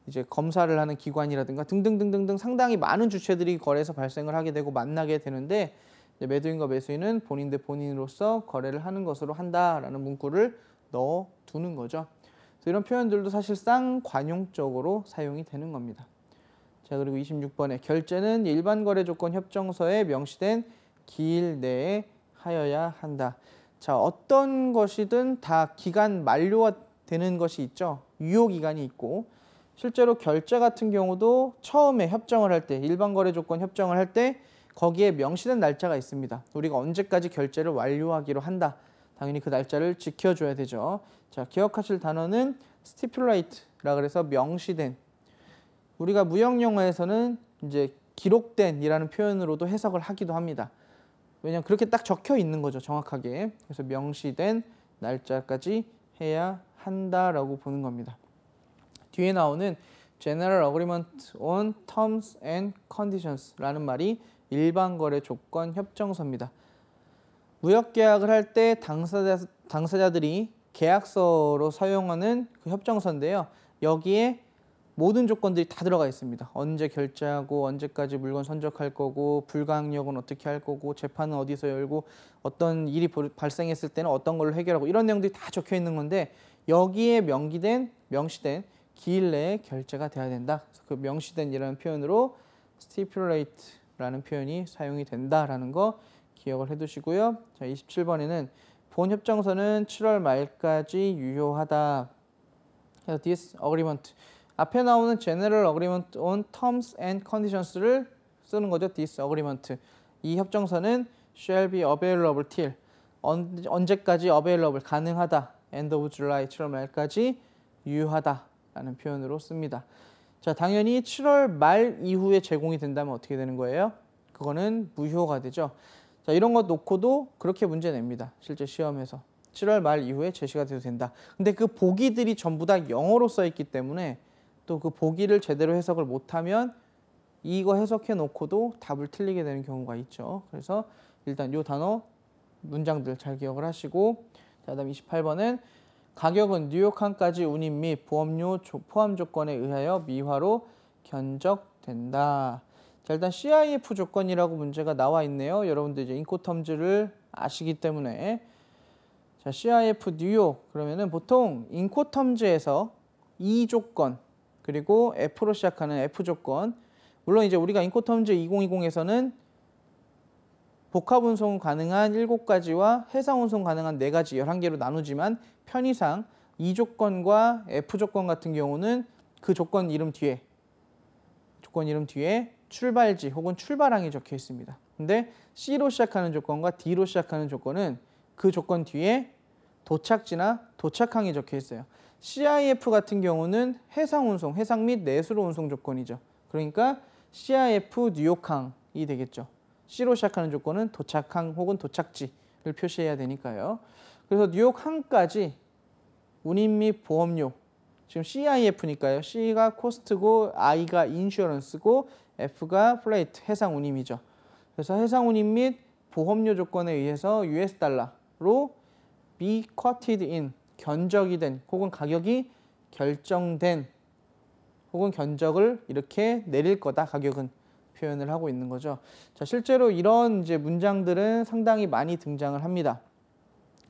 이제 검사를 하는 기관이라든가 등등등등등 상당히 많은 주체들이 거래에서 발생을 하게 되고 만나게 되는데 이제 매도인과 매수인은 본인 대 본인으로서 거래를 하는 것으로 한다라는 문구를 넣어 두는 거죠. 그래서 이런 표현들도 사실상 관용적으로 사용이 되는 겁니다. 자, 그리고 26번에 결제는 일반 거래 조건 협정서에 명시된 기일 내에 하여야 한다. 자, 어떤 것이든 다 기간 만료가 되는 것이 있죠. 유효 기간이 있고 실제로 결제 같은 경우도 처음에 협정을 할 때 일반 거래 조건 협정을 할 때 거기에 명시된 날짜가 있습니다. 우리가 언제까지 결제를 완료하기로 한다. 당연히 그 날짜를 지켜줘야 되죠. 자, 기억하실 단어는 stipulate라 그래서 명시된. 우리가 무역 영어에서는 이제 기록된 이라는 표현으로도 해석을 하기도 합니다. 왜냐하면 그렇게 딱 적혀 있는 거죠, 정확하게. 그래서 명시된 날짜까지 해야 한다라고 보는 겁니다. 뒤에 나오는 General Agreement on Terms and Conditions라는 말이 일반 거래 조건 협정서입니다. 무역 계약을 할 때 당사자들이 계약서로 사용하는 그 협정서인데요. 여기에 모든 조건들이 다 들어가 있습니다. 언제 결제하고 언제까지 물건 선적할 거고 불가항력은 어떻게 할 거고 재판은 어디서 열고 어떤 일이 발생했을 때는 어떤 걸로 해결하고 이런 내용들이 다 적혀 있는 건데 여기에 명시된 기일 내에 결제가 돼야 된다. 그래서 그 명시된이라는 표현으로 stipulate라는 표현이 사용이 된다라는 거 기억을 해두시고요. 자, 27번에는 본 협정서는 7월 말까지 유효하다. 그래서 this agreement 앞에 나오는 General Agreement on Terms and Conditions를 쓰는 거죠. This agreement. 이 협정서는 shall be available till 언제까지 available 가능하다. End of July 7월 말까지 유효하다라는 표현으로 씁니다. 자, 당연히 7월 말 이후에 제공이 된다면 어떻게 되는 거예요? 그거는 무효가 되죠. 자, 이런 것 놓고도 그렇게 문제 냅니다. 실제 시험에서 7월 말 이후에 제시가 돼도 된다. 근데 그 보기들이 전부 다 영어로 써 있기 때문에 또 그 보기를 제대로 해석을 못하면 이거 해석해 놓고도 답을 틀리게 되는 경우가 있죠. 그래서 일단 요 단어 문장들 잘 기억을 하시고, 자, 그다음 28번은 가격은 뉴욕항까지 운임 및 보험료 포함 조건에 의하여 미화로 견적된다. 자, 일단 CIF 조건이라고 문제가 나와 있네요. 여러분들 이제 인코텀즈를 아시기 때문에, 자, CIF 뉴욕 그러면은 보통 인코텀즈에서 E 조건 그리고 F로 시작하는 F 조건, 물론 이제 우리가 인코텀즈 2020에서는 복합 운송 가능한 7가지와 해상 운송 가능한 4가지 11개로 나누지만 편의상 E 조건과 F 조건 같은 경우는 그 조건 이름 뒤에 출발지 혹은 출발항이 적혀 있습니다. 근데 C로 시작하는 조건과 D로 시작하는 조건은 그 조건 뒤에 도착지나 도착항이 적혀 있어요. CIF 같은 경우는 해상 운송, 해상 및 내수로 운송 조건이죠. 그러니까 CIF 뉴욕항이 되겠죠. C로 시작하는 조건은 도착항 혹은 도착지를 표시해야 되니까요. 그래서 뉴욕항까지 운임 및 보험료, 지금 CIF니까요. C가 코스트고 I가 인슈어런스고 F가 플레이트, 해상 운임이죠. 그래서 해상 운임 및 보험료 조건에 의해서 US 달러로 be quoted in, 견적이 된 혹은 가격이 결정된 혹은 견적을 이렇게 내릴 거다, 가격은 표현을 하고 있는 거죠. 자, 실제로 이런 이제 문장들은 상당히 많이 등장을 합니다.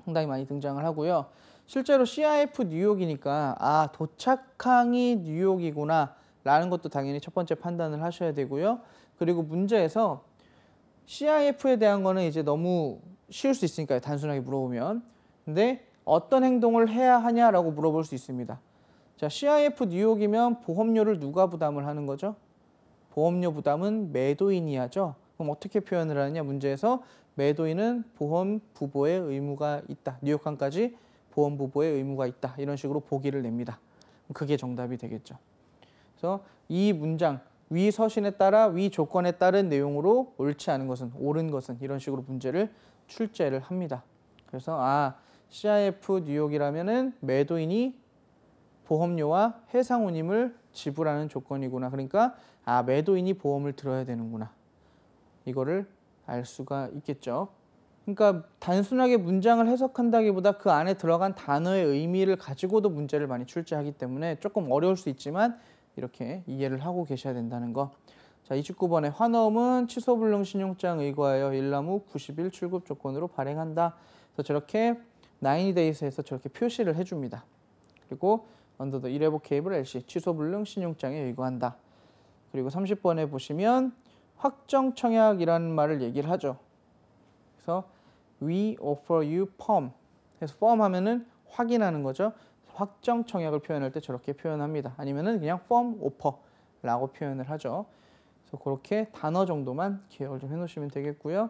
상당히 많이 등장을 하고요. 실제로 CIF 뉴욕이니까 아, 도착항이 뉴욕이구나 라는 것도 당연히 첫 번째 판단을 하셔야 되고요. 그리고 문제에서 CIF에 대한 거는 이제 너무 쉬울 수 있으니까요, 단순하게 물어보면. 근데 어떤 행동을 해야 하냐라고 물어볼 수 있습니다. 자, CIF 뉴욕이면 보험료를 누가 부담을 하는 거죠? 보험료 부담은 매도인이 하죠. 그럼 어떻게 표현을 하느냐, 문제에서 매도인은 보험 부보의 의무가 있다. 뉴욕항까지 보험 부보의 의무가 있다. 이런 식으로 보기를 냅니다. 그게 정답이 되겠죠. 그래서 이 문장, 위 서신에 따라 위 조건에 따른 내용으로 옳지 않은 것은, 옳은 것은, 이런 식으로 문제를 출제를 합니다. 그래서 아, CIF 뉴욕이라면은 매도인이 보험료와 해상 운임을 지불하는 조건이구나. 그러니까 아, 매도인이 보험을 들어야 되는구나. 이거를 알 수가 있겠죠. 그러니까 단순하게 문장을 해석한다기보다 그 안에 들어간 단어의 의미를 가지고도 문제를 많이 출제하기 때문에 조금 어려울 수 있지만 이렇게 이해를 하고 계셔야 된다는 거. 자, 29번에 환어음은 취소불능 신용장 의거하여 일람 후 90일 출급 조건으로 발행한다. 그래서 저렇게 90days에서 저렇게 표시를 해줍니다. 그리고 under the irrevocable LC 취소불능 신용장에 의거한다. 그리고 30번에 보시면 확정 청약이라는 말을 얘기를 하죠. 그래서 we offer you firm. 그래서 firm 하면은 확인하는 거죠. 확정 청약을 표현할 때 저렇게 표현합니다. 아니면은 그냥 firm offer라고 표현을 하죠. 그래서 그렇게 단어 정도만 기억을 좀 해놓으시면 되겠고요.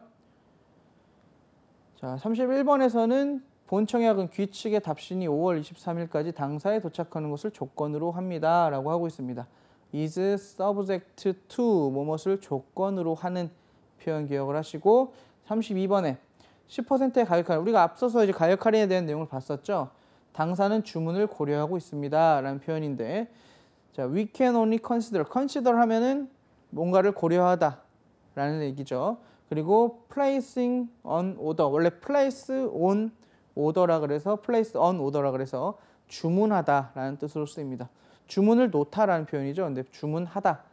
자, 31번에서는 본 청약은 귀측의 답신이 5월 23일까지 당사에 도착하는 것을 조건으로 합니다. 라고 하고 있습니다. is subject to 뭐뭇을 조건으로 하는 표현 기억을 하시고, 32번에 10%의 가격 할인, 우리가 앞서서 이제 가격 할인에 대한 내용을 봤었죠. 당사는 주문을 고려하고 있습니다. 라는 표현인데, 자, we can only consider. consider 하면은 뭔가를 고려하다 라는 얘기죠. 그리고 placing on order, 원래 place on order라 그래서 place on order라 그래서 주문하다 라는 뜻으로 쓰입니다. 주문을 놓다라는 표현이죠. 근데 주문하다.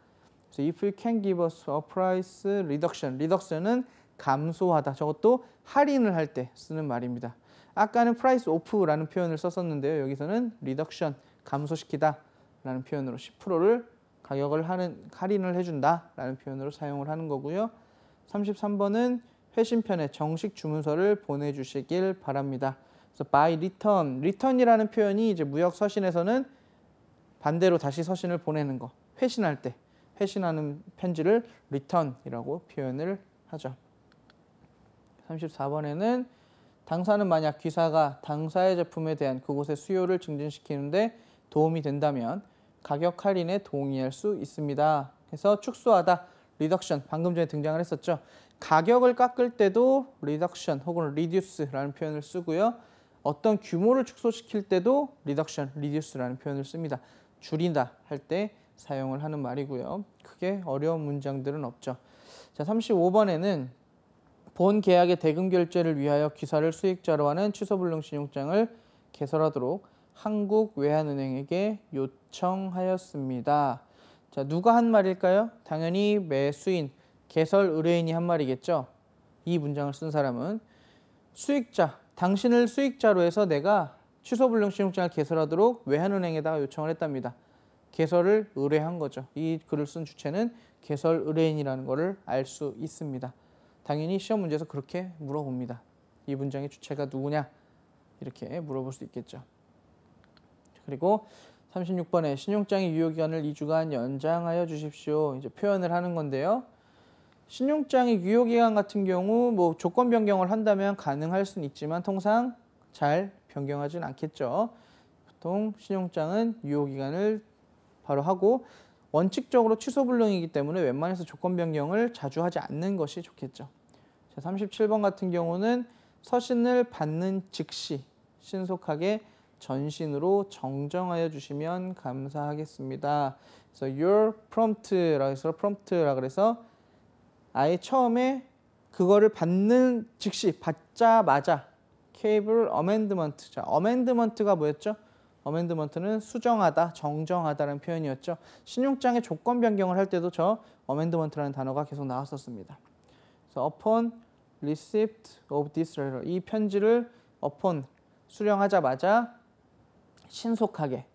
그래서 if you can give us a price reduction. reduction은 감소하다. 저것도 할인을 할 때 쓰는 말입니다. 아까는 price off라는 표현을 썼었는데요. 여기서는 reduction, 감소시키다 라는 표현으로 10%를 가격을 할인을 해준다 라는 표현으로 사용을 하는 거고요. 33번은 회신편에 정식 주문서를 보내주시길 바랍니다. 그래서 by return, return이라는 표현이 이제 무역 서신에서는 반대로 다시 서신을 보내는 거, 회신할 때 회신하는 편지를 return이라고 표현을 하죠. 34번에는 당사는 만약 귀사가 당사의 제품에 대한 그곳의 수요를 증진시키는데 도움이 된다면 가격 할인에 동의할 수 있습니다. 그래서 축소하다, reduction, 방금 전에 등장을 했었죠. 가격을 깎을 때도 reduction 혹은 reduce라는 표현을 쓰고요. 어떤 규모를 축소시킬 때도 reduction, reduce라는 표현을 씁니다. 줄이다 할 때 사용을 하는 말이고요. 크게 어려운 문장들은 없죠. 자, 35번에는 본 계약의 대금 결제를 위하여 귀사를 수익자로 하는 취소불능 신용장을 개설하도록 한국외환은행에게 요청하였습니다. 자, 누가 한 말일까요? 당연히 매수인, 개설 의뢰인이 한 말이겠죠. 이 문장을 쓴 사람은 수익자, 당신을 수익자로 해서 내가 취소불능 신용장을 개설하도록 외환은행에다가 요청을 했답니다. 개설을 의뢰한 거죠. 이 글을 쓴 주체는 개설 의뢰인이라는 것을 알 수 있습니다. 당연히 시험 문제에서 그렇게 물어봅니다. 이 문장의 주체가 누구냐? 이렇게 물어볼 수 있겠죠. 그리고 36번에 신용장의 유효기간을 2주간 연장하여 주십시오. 이제 표현을 하는 건데요. 신용장의 유효기간 같은 경우 뭐 조건 변경을 한다면 가능할 수는 있지만 통상 잘 변경하지는 않겠죠. 보통 신용장은 유효기간을 바로 하고 원칙적으로 취소불능이기 때문에 웬만해서 조건 변경을 자주 하지 않는 것이 좋겠죠. 자, 37번 같은 경우는 서신을 받는 즉시 신속하게 전신으로 정정하여 주시면 감사하겠습니다. 그래서 your prompt라 그래서 아예 처음에 그거를 받는 즉시 받자마자 케이블 어멘드먼트. 자, 어멘드먼트가 뭐였죠? 어멘드먼트는 수정하다, 정정하다라는 표현이었죠. 신용장의 조건 변경을 할 때도 저 어멘드먼트라는 단어가 계속 나왔었습니다. 그래서 upon receipt of this letter, 이 편지를 upon 수령하자마자 신속하게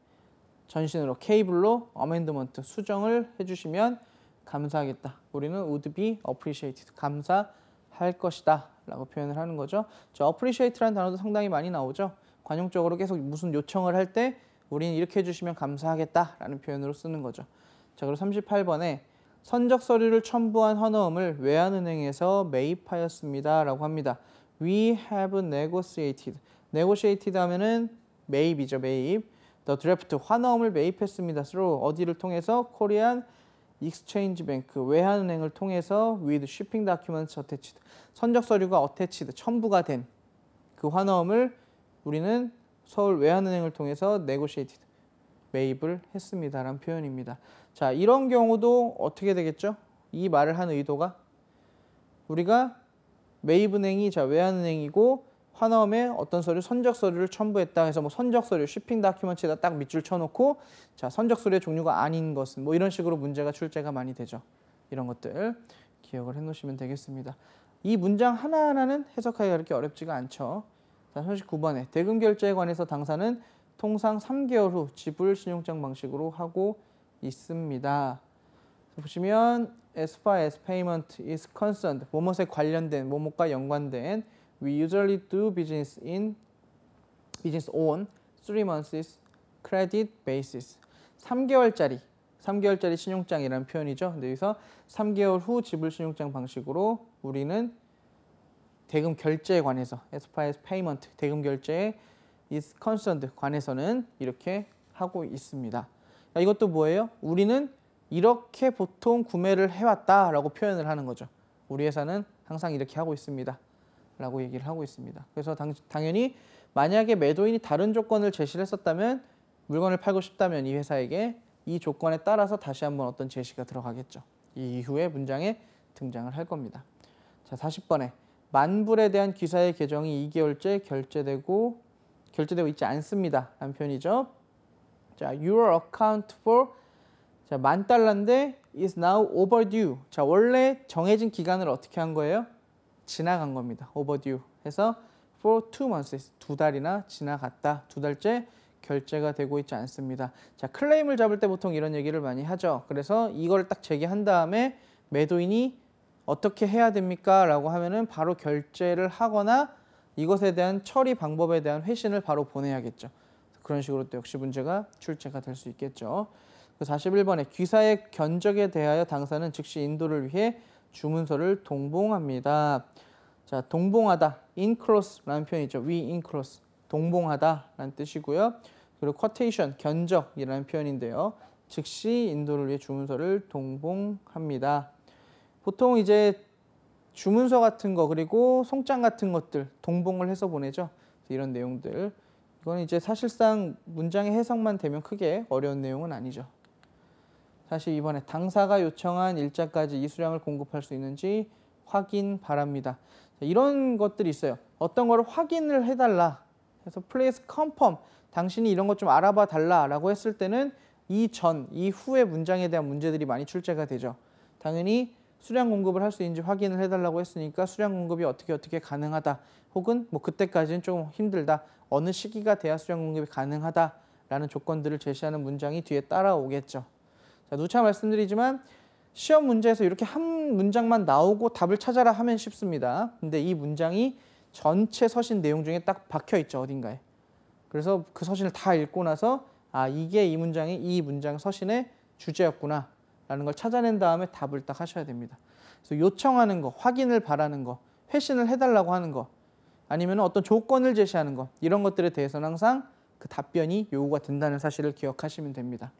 전신으로 케이블로 어멘드먼트 수정을 해주시면 감사하겠다. 우리는 would be appreciated, 감사할 것이다 라고 표현을 하는 거죠. 저 appreciate라는 단어도 상당히 많이 나오죠. 관용적으로 계속 무슨 요청을 할 때 우리는 이렇게 해주시면 감사하겠다라는 표현으로 쓰는 거죠. 자, 그리고 38번에 선적 서류를 첨부한 헌어음을 외환은행에서 매입하였습니다 라고 합니다. We have negotiated. negotiated 하면은 매입이죠, 매입. The draft, 환어음을 매입했습니다. through, 어디를 통해서? Korean Exchange Bank, 외환은행을 통해서 with shipping documents attached. 선적 서류가 attached, 첨부가 된 그 환어음을 우리는 서울 외환은행을 통해서 negotiated, 매입을 했습니다라는 표현입니다. 자, 이런 경우도 어떻게 되겠죠? 이 말을 한 의도가 우리가 매입은행이 자 외환은행이고 환어음에 어떤 서류, 선적 서류를 첨부했다 해서 뭐 선적 서류, shipping documents에다 딱 밑줄 쳐놓고 자 선적 서류의 종류가 아닌 것은 뭐 이런 식으로 문제가 출제가 많이 되죠. 이런 것들 기억을 해놓으시면 되겠습니다. 이 문장 하나하나는 해석하기가 그렇게 어렵지가 않죠. 자, 39번에 대금 결제에 관해서 당사는 통상 3개월 후 지불 신용장 방식으로 하고 있습니다. 보시면 as far as payment is concerned, 뭐뭇에 관련된, 뭐뭇과 연관된 we usually do business on 3 months credit basis. 3개월짜리 신용장이라는 표현이죠. 근데 여기서 3개월 후 지불 신용장 방식으로 우리는 대금 결제에 관해서 as far as payment, 대금 결제에 is concerned 관해서는 이렇게 하고 있습니다. 이것도 뭐예요? 우리는 이렇게 보통 구매를 해왔다라고 표현을 하는 거죠. 우리 회사는 항상 이렇게 하고 있습니다. 라고 얘기를 하고 있습니다. 그래서 당연히 만약에 매도인이 다른 조건을 제시를 했었다면 물건을 팔고 싶다면 이 회사에게 이 조건에 따라서 다시 한번 어떤 제시가 들어가겠죠. 이 이후에 문장에 등장을 할 겁니다. 자, 40번에 만불에 대한 기사의 계정이 2개월째 결제되고 있지 않습니다. 라는 표현이죠. 자, your account for 자, $10,000인데 is now overdue. 자, 원래 정해진 기간을 어떻게 한 거예요? 지나간 겁니다. overdue 해서 for 2 months, 2달이나 지나갔다. 2달째 결제가 되고 있지 않습니다. 자, 클레임을 잡을 때 보통 이런 얘기를 많이 하죠. 그래서 이걸 딱 제기한 다음에 매도인이 어떻게 해야 됩니까? 라고 하면은 바로 결제를 하거나 이것에 대한 처리 방법에 대한 회신을 바로 보내야겠죠. 그런 식으로 또 역시 문제가 출제가 될 수 있겠죠. 41번에 귀사의 견적에 대하여 당사는 즉시 인도를 위해 주문서를 동봉합니다. 자, 동봉하다, enclose라는 표현이죠. we enclose, 동봉하다라는 뜻이고요. 그리고 quotation, 견적이라는 표현인데요. 즉시 인도를 위해 주문서를 동봉합니다. 보통 이제 주문서 같은 거 그리고 송장 같은 것들 동봉을 해서 보내죠. 이런 내용들 그건 이제 사실상 문장의 해석만 되면 크게 어려운 내용은 아니죠. 사실 이번에 당사가 요청한 일자까지 이 수량을 공급할 수 있는지 확인 바랍니다. 이런 것들이 있어요. 어떤 거를 확인을 해달라. 그래서 please confirm. 당신이 이런 것 좀 알아봐 달라라고 했을 때는 이후의 문장에 대한 문제들이 많이 출제가 되죠. 당연히 수량 공급을 할 수 있는지 확인을 해달라고 했으니까 수량 공급이 어떻게 가능하다. 혹은 뭐 그때까지는 좀 힘들다. 어느 시기가 돼야 수량 공급이 가능하다라는 조건들을 제시하는 문장이 뒤에 따라오겠죠. 자, 누차 말씀드리지만 시험 문제에서 이렇게 한 문장만 나오고 답을 찾아라 하면 쉽습니다. 근데 이 문장이 전체 서신 내용 중에 딱 박혀 있죠, 어딘가에. 그래서 그 서신을 다 읽고 나서 이게 이 문장이 이 문장 서신의 주제였구나 라는 걸 찾아낸 다음에 답을 딱 하셔야 됩니다. 그래서 요청하는 거, 확인을 바라는 거, 회신을 해달라고 하는 거, 아니면 어떤 조건을 제시하는 거, 이런 것들에 대해서는 항상 그 답변이 요구가 된다는 사실을 기억하시면 됩니다.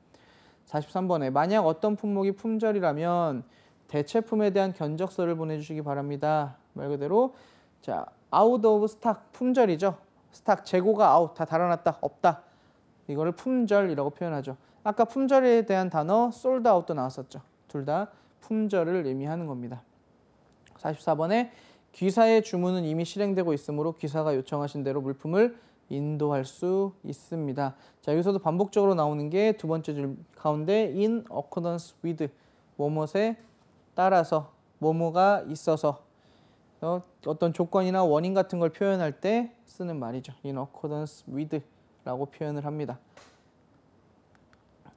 43번에 만약 어떤 품목이 품절이라면 대체품에 대한 견적서를 보내주시기 바랍니다. 말 그대로 자, out of stock, 품절이죠. 스탁, 재고가 아웃, 다 달아났다, 없다. 이거를 품절이라고 표현하죠. 아까 품절에 대한 단어 sold out도 나왔었죠. 둘 다 품절을 의미하는 겁니다. 44번에 귀사의 주문은 이미 실행되고 있으므로 귀사가 요청하신 대로 물품을 인도할 수 있습니다. 자, 여기서도 반복적으로 나오는 게 두 번째 줄 가운데 in accordance with, 뭐뭇에 따라서, 뭐뭐가 있어서, 어떤 조건이나 원인 같은 걸 표현할 때 쓰는 말이죠. in accordance with 라고 표현을 합니다.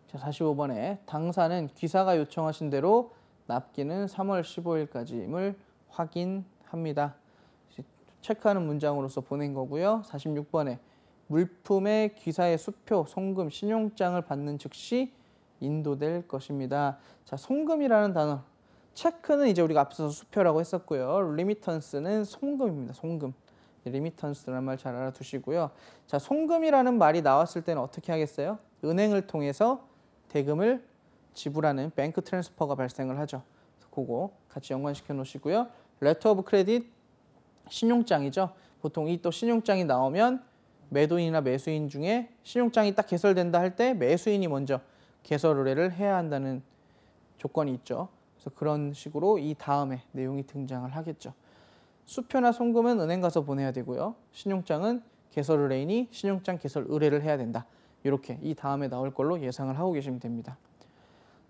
자, 45번에 당사는 귀사가 요청하신 대로 납기는 3월 15일까지임을 확인합니다. 체크하는 문장으로서 보낸 거고요. 46번에 물품의 귀사의 수표, 송금, 신용장을 받는 즉시 인도될 것입니다. 자, 송금이라는 단어. 체크는 이제 우리가 앞서서 수표라고 했었고요. 리미턴스는 송금입니다. 송금. 리미턴스라는 말 잘 알아두시고요. 자, 송금이라는 말이 나왔을 때는 어떻게 하겠어요? 은행을 통해서 대금을 지불하는 뱅크 트랜스퍼가 발생을 하죠. 그거 같이 연관시켜 놓으시고요. 레터 오브 크레딧, 신용장이죠. 보통 이 또 신용장이 나오면 매도인이나 매수인 중에 신용장이 딱 개설된다 할 때 매수인이 먼저 개설 의뢰를 해야 한다는 조건이 있죠. 그래서 그런 식으로 이 다음에 내용이 등장을 하겠죠. 수표나 송금은 은행 가서 보내야 되고요. 신용장은 개설 의뢰인이 신용장 개설 의뢰를 해야 된다. 이렇게 이 다음에 나올 걸로 예상을 하고 계시면 됩니다.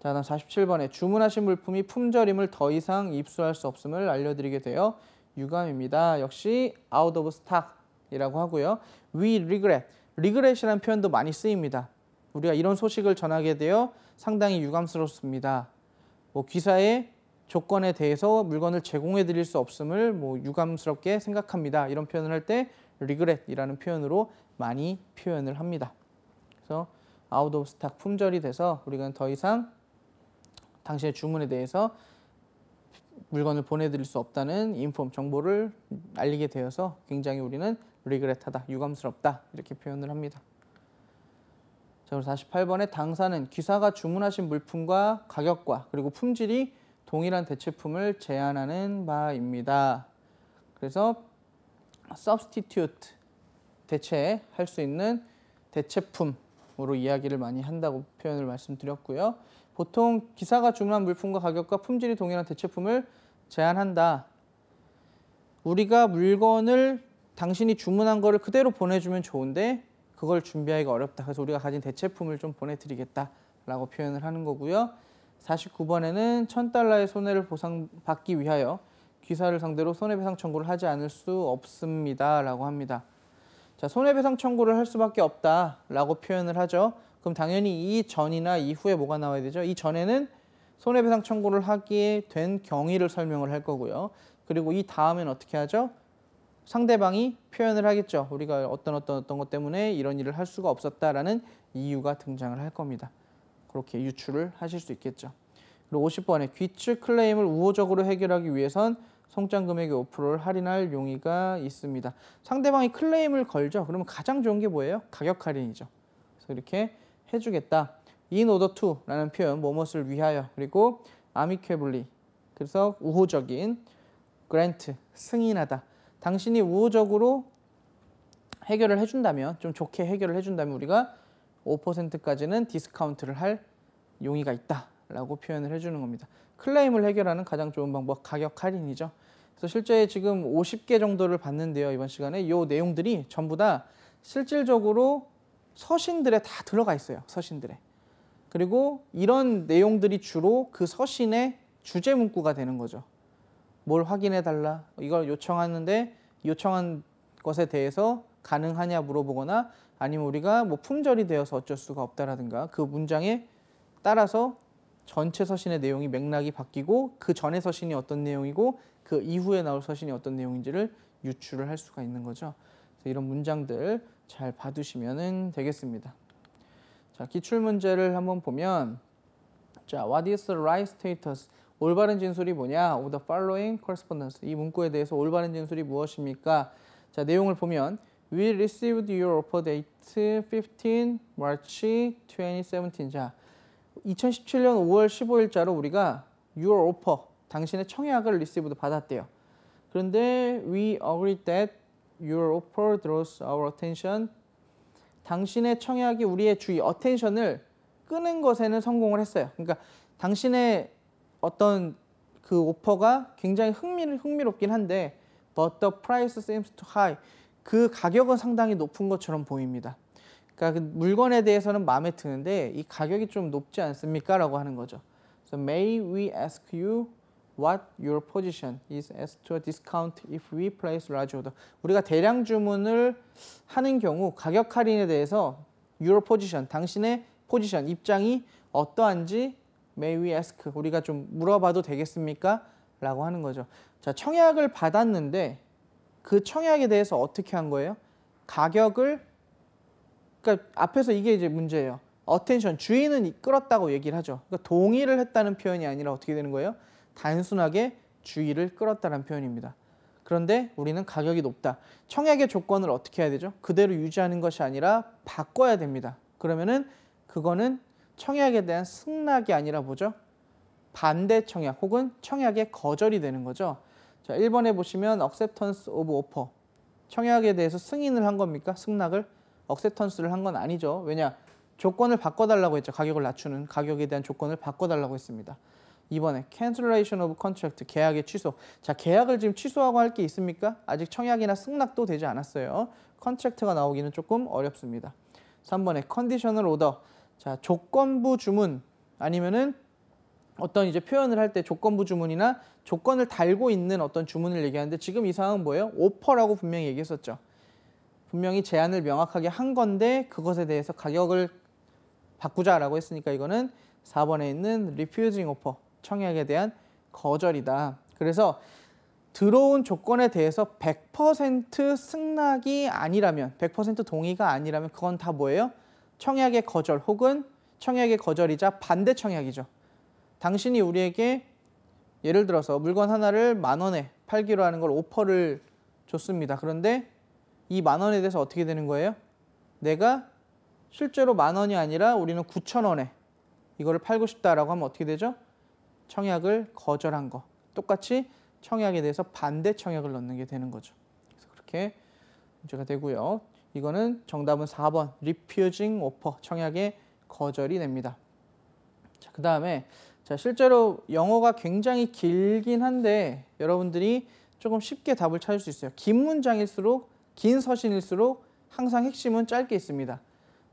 자, 다음 47번에 주문하신 물품이 품절임을 더 이상 입수할 수 없음을 알려드리게 되어 유감입니다. 역시 out of stock이라고 하고요. We regret. regret이라는 표현도 많이 쓰입니다. 우리가 이런 소식을 전하게 되어 상당히 유감스럽습니다. 뭐 귀사의 조건에 대해서 물건을 제공해 드릴 수 없음을 유감스럽게 생각합니다. 이런 표현을 할 때 regret이라는 표현으로 많이 표현을 합니다. 그래서 out of stock, 품절이 돼서 우리가 더 이상 당신의 주문에 대해서 물건을 보내드릴 수 없다는 정보를 알리게 되어서 굉장히 우리는 regret하다, 유감스럽다 이렇게 표현을 합니다. 자, 그리고 48번에 당사는 귀사가 주문하신 물품과 가격과 그리고 품질이 동일한 대체품을 제안하는 바입니다. 그래서 substitute, 대체할 수 있는 대체품으로 이야기를 많이 한다고 표현을 말씀드렸고요. 보통 기사가 주문한 물품과 가격과 품질이 동일한 대체품을 제안한다. 우리가 물건을 당신이 주문한 거를 그대로 보내주면 좋은데 그걸 준비하기가 어렵다. 그래서 우리가 가진 대체품을 좀 보내드리겠다라고 표현을 하는 거고요. 49번에는 $1,000의 손해를 보상받기 위하여 귀사를 상대로 손해배상 청구를 하지 않을 수 없습니다. 라고 합니다. 자, 손해배상 청구를 할 수밖에 없다라고 표현을 하죠. 그럼 당연히 이 전이나 이후에 뭐가 나와야 되죠? 이 전에는 손해배상 청구를 하게 된 경위를 설명을 할 거고요. 그리고 이 다음에는 어떻게 하죠? 상대방이 표현을 하겠죠. 우리가 어떤 것 때문에 이런 일을 할 수가 없었다라는 이유가 등장을 할 겁니다. 그렇게 유추를 하실 수 있겠죠. 그리고 50번에 귀축 클레임을 우호적으로 해결하기 위해선 송장 금액의 5%를 할인할 용의가 있습니다. 상대방이 클레임을 걸죠. 그러면 가장 좋은 게 뭐예요? 가격 할인이죠. 그래서 이렇게 해주겠다. in order to라는 표현, 뭐뭇을 위하여, 그리고 amicably, 그래서 우호적인, grant, 승인하다. 당신이 우호적으로 해결을 해준다면, 좀 좋게 해결을 해준다면 우리가 5%까지는 디스카운트를 할 용의가 있다라고 표현을 해주는 겁니다. 클레임을 해결하는 가장 좋은 방법, 가격 할인이죠. 그래서 실제 지금 50개 정도를 봤는데요. 이번 시간에 이 내용들이 전부 다 실질적으로 서신들에 다 들어가 있어요. 서신들에. 그리고 이런 내용들이 주로 그 서신의 주제 문구가 되는 거죠. 뭘 확인해 달라, 이걸 요청하는데 요청한 것에 대해서 가능하냐 물어보거나, 아니면 우리가 뭐 품절이 되어서 어쩔 수가 없다라든가, 그 문장에 따라서 전체 서신의 내용이 맥락이 바뀌고 그 전의 서신이 어떤 내용이고 그 이후에 나올 서신이 어떤 내용인지를 유추를 할 수가 있는 거죠. 그래서 이런 문장들 잘 봐두시면 되겠습니다. 자, 기출문제를 한번 보면, 자, What is the right status? 올바른 진술이 뭐냐? Of the following correspondence. 이 문구에 대해서 올바른 진술이 무엇입니까? 자, 내용을 보면 We received your offer date 15 March 2017. 자, 2017년 5월 15일자로 우리가 your offer, 당신의 청약을 received 받았대요. 그런데 we agreed that your offer draws our attention. 당신의 청약이 우리의 주의, attention을 끄는 것에는 성공을 했어요. 그러니까 당신의 어떤 그 오퍼가 굉장히 흥미롭긴 한데 but the price seems too high. 그 가격은 상당히 높은 것처럼 보입니다. 그러니까 그 물건에 대해서는 마음에 드는데 이 가격이 좀 높지 않습니까? 라고 하는 거죠. So may we ask you what your position is as to a discount if we place large order. 우리가 대량 주문을 하는 경우 가격 할인에 대해서 your position, 당신의 포지션, 입장이 어떠한지 may we ask, 우리가 좀 물어봐도 되겠습니까? 라고 하는 거죠. 자, 청약을 받았는데 그 청약에 대해서 어떻게 한 거예요? 가격을, 그러니까 앞에서 이게 이제 문제예요. attention, 주의는 끌었다고 얘기를 하죠. 그러니까 동의를 했다는 표현이 아니라 어떻게 되는 거예요? 단순하게 주의를 끌었다는 표현입니다. 그런데 우리는 가격이 높다. 청약의 조건을 어떻게 해야 되죠? 그대로 유지하는 것이 아니라 바꿔야 됩니다. 그러면은 그거는 청약에 대한 승낙이 아니라 뭐죠? 반대 청약 혹은 청약의 거절이 되는 거죠. 자, 1번에 보시면 acceptance of offer. 청약에 대해서 승인을 한 겁니까? 승낙을? acceptance를 한 건 아니죠. 왜냐? 조건을 바꿔달라고 했죠. 가격을 낮추는, 가격에 대한 조건을 바꿔달라고 했습니다. 2번에 cancellation of contract, 계약의 취소. 자, 계약을 지금 취소하고 할 게 있습니까? 아직 청약이나 승낙도 되지 않았어요. 컨트랙트가 나오기는 조금 어렵습니다. 3번에 conditional order. 자, 조건부 주문, 아니면은 어떤 이제 표현을 할 때 조건부 주문이나 조건을 달고 있는 어떤 주문을 얘기하는데, 지금 이 상황은 뭐예요? 오퍼라고 분명히 얘기했었죠. 분명히 제안을 명확하게 한 건데 그것에 대해서 가격을 바꾸자라고 했으니까 이거는 4번에 있는 refusing offer, 청약에 대한 거절이다. 그래서 들어온 조건에 대해서 100% 승낙이 아니라면, 100% 동의가 아니라면 그건 다 뭐예요? 청약의 거절 혹은 청약의 거절이자 반대 청약이죠. 당신이 우리에게 예를 들어서 물건 하나를 10,000원에 팔기로 하는 걸 오퍼를 줬습니다. 그런데 이 10,000원에 대해서 어떻게 되는 거예요? 내가 실제로 10,000원이 아니라 우리는 9,000원에 이거를 팔고 싶다라고 하면 어떻게 되죠? 청약을 거절한 거. 똑같이 청약에 대해서 반대 청약을 넣는 게 되는 거죠. 그래서 그렇게 문제가 되고요. 이거는 정답은 4번 refusing offer, 청약의 거절이 됩니다. 자, 그 다음에 자, 실제로 영어가 굉장히 길긴 한데 여러분들이 조금 쉽게 답을 찾을 수 있어요. 긴 문장일수록, 긴 서신일수록 항상 핵심은 짧게 있습니다.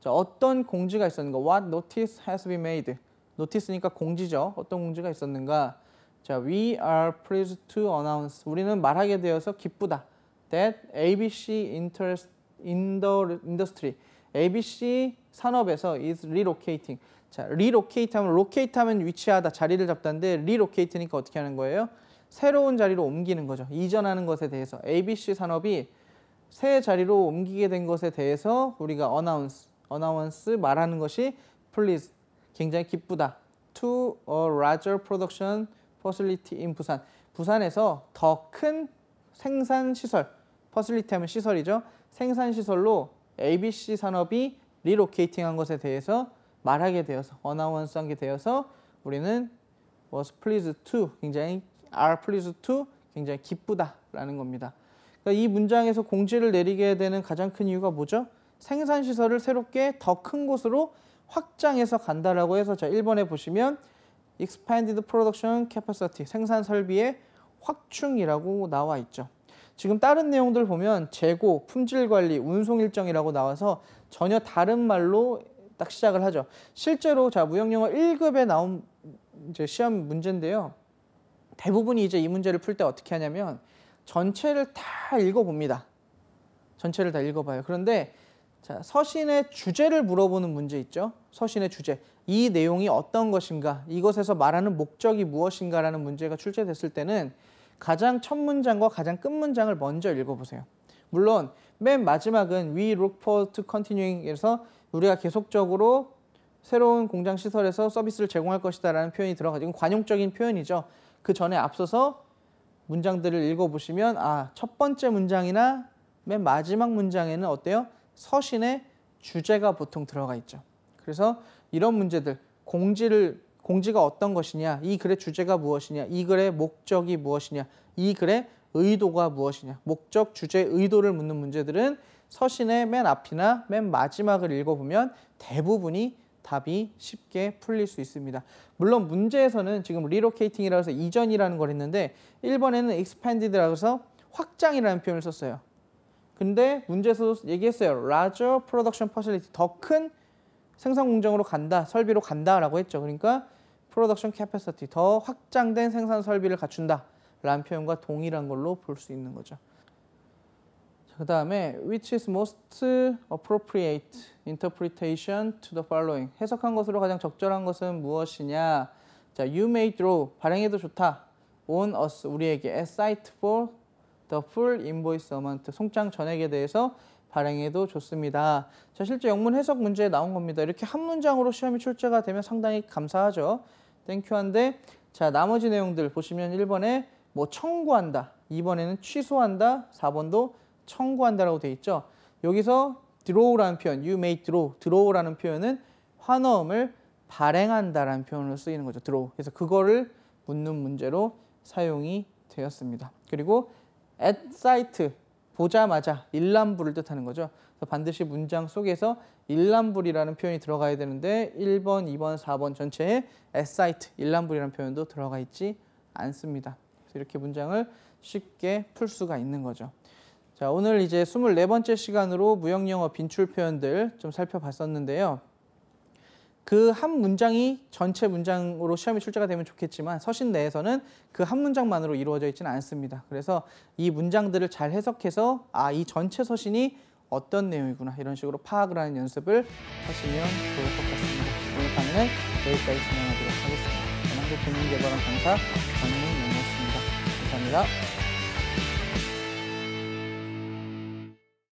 자, 어떤 공지가 있었는가? What notice has been made? notice니까 공지죠. 어떤 공지가 있었는가? 자, we are pleased to announce. 우리는 말하게 되어서 기쁘다. That ABC interest in the industry. ABC 산업에서 is relocating. 자, relocate 하면 locate 하면 위치하다, 자리를 잡다인데 relocate니까 어떻게 하는 거예요? 새로운 자리로 옮기는 거죠. 이전하는 것에 대해서 ABC 산업이 새 자리로 옮기게 된 것에 대해서 우리가 announce 말하는 것이 please, 굉장히 기쁘다. To a larger production facility in 부산. 부산에서 더 큰 생산 시설, facility 하면 시설이죠. 생산 시설로 ABC 산업이 relocating 한 것에 대해서 말하게 되어서, announce 한 게 되어서 우리는 was pleased to, 굉장히 are pleased to, 굉장히 기쁘다라는 겁니다. 그러니까 이 문장에서 공지를 내리게 되는 가장 큰 이유가 뭐죠? 생산시설을 새롭게 더 큰 곳으로 확장해서 간다라고 해서 자 1번에 보시면 expanded production capacity, 생산 설비의 확충이라고 나와 있죠. 지금 다른 내용들 보면 재고, 품질 관리, 운송 일정이라고 나와서 전혀 다른 말로 딱 시작을 하죠. 실제로 자 무역영어 1급에 나온 이제 시험 문제인데요. 대부분이 이제 이 문제를 풀 때 어떻게 하냐면 전체를 다 읽어봅니다. 전체를 다 읽어봐요. 그런데 자, 서신의 주제를 물어보는 문제 있죠. 서신의 주제. 이 내용이 어떤 것인가, 이것에서 말하는 목적이 무엇인가라는 문제가 출제됐을 때는 가장 첫 문장과 가장 끝 문장을 먼저 읽어보세요. 물론 맨 마지막은 We look forward to continuing에서 우리가 계속적으로 새로운 공장 시설에서 서비스를 제공할 것이다 라는 표현이 들어가지고 관용적인 표현이죠. 그 전에 앞서서 문장들을 읽어보시면 첫 번째 문장이나 맨 마지막 문장에는 어때요? 서신의 주제가 보통 들어가 있죠. 그래서 이런 문제들, 공지가 어떤 것이냐, 이 글의 주제가 무엇이냐, 이 글의 목적이 무엇이냐, 이 글의 의도가 무엇이냐, 목적, 주제, 의도를 묻는 문제들은 서신의 맨 앞이나 맨 마지막을 읽어보면 대부분이 답이 쉽게 풀릴 수 있습니다. 물론 문제에서는 지금 relocating이라고 해서 이전이라는 걸 했는데 1번에는 expanded라고 해서 확장이라는 표현을 썼어요. 근데 문제에서도 얘기했어요. larger production facility, 더 큰 생산 공장으로 간다, 설비로 간다라고 했죠. 그러니까 production capacity, 더 확장된 생산 설비를 갖춘다 라는 표현과 동일한 걸로 볼 수 있는 거죠. 그 다음에 which is most appropriate interpretation to the following, 해석한 것으로 가장 적절한 것은 무엇이냐. 자, you may draw, 발행해도 좋다. on us, 우리에게 a cite for the full invoice amount, 송장 전액에 대해서 발행해도 좋습니다. 자, 실제 영문 해석 문제에 나온 겁니다. 이렇게 한 문장으로 시험이 출제가 되면 상당히 감사하죠. 땡큐한데, 자, 나머지 내용들 보시면 1번에 뭐 청구한다, 2번에는 취소한다, 4번도 청구한다라고 돼 있죠. 여기서 draw라는 표현, you may draw라는 표현은 환어음을 발행한다라는 표현으로 쓰이는 거죠. draw. 그래서 그거를 묻는 문제로 사용이 되었습니다. 그리고 at sight, 보자마자, 일람부를 뜻하는 거죠. 그래서 반드시 문장 속에서 일람불이라는 표현이 들어가야 되는데 1번, 2번, 4번 전체에 at sight, 일람불이라는 표현도 들어가 있지 않습니다. 그래서 이렇게 문장을 쉽게 풀 수가 있는 거죠. 자, 오늘 이제 24번째 시간으로 무역영어 빈출 표현들 좀 살펴봤었는데요. 그 한 문장이 전체 문장으로 시험에 출제가 되면 좋겠지만 서신 내에서는 그 한 문장만으로 이루어져 있지는 않습니다. 그래서 이 문장들을 잘 해석해서 이 전체 서신이 어떤 내용이구나 이런 식으로 파악을 하는 연습을 하시면 좋을 것 같습니다. 오늘 강의는 여기까지 진행하도록 하겠습니다. 한국금융개발원 강사 정문영이었습니다. 감사합니다.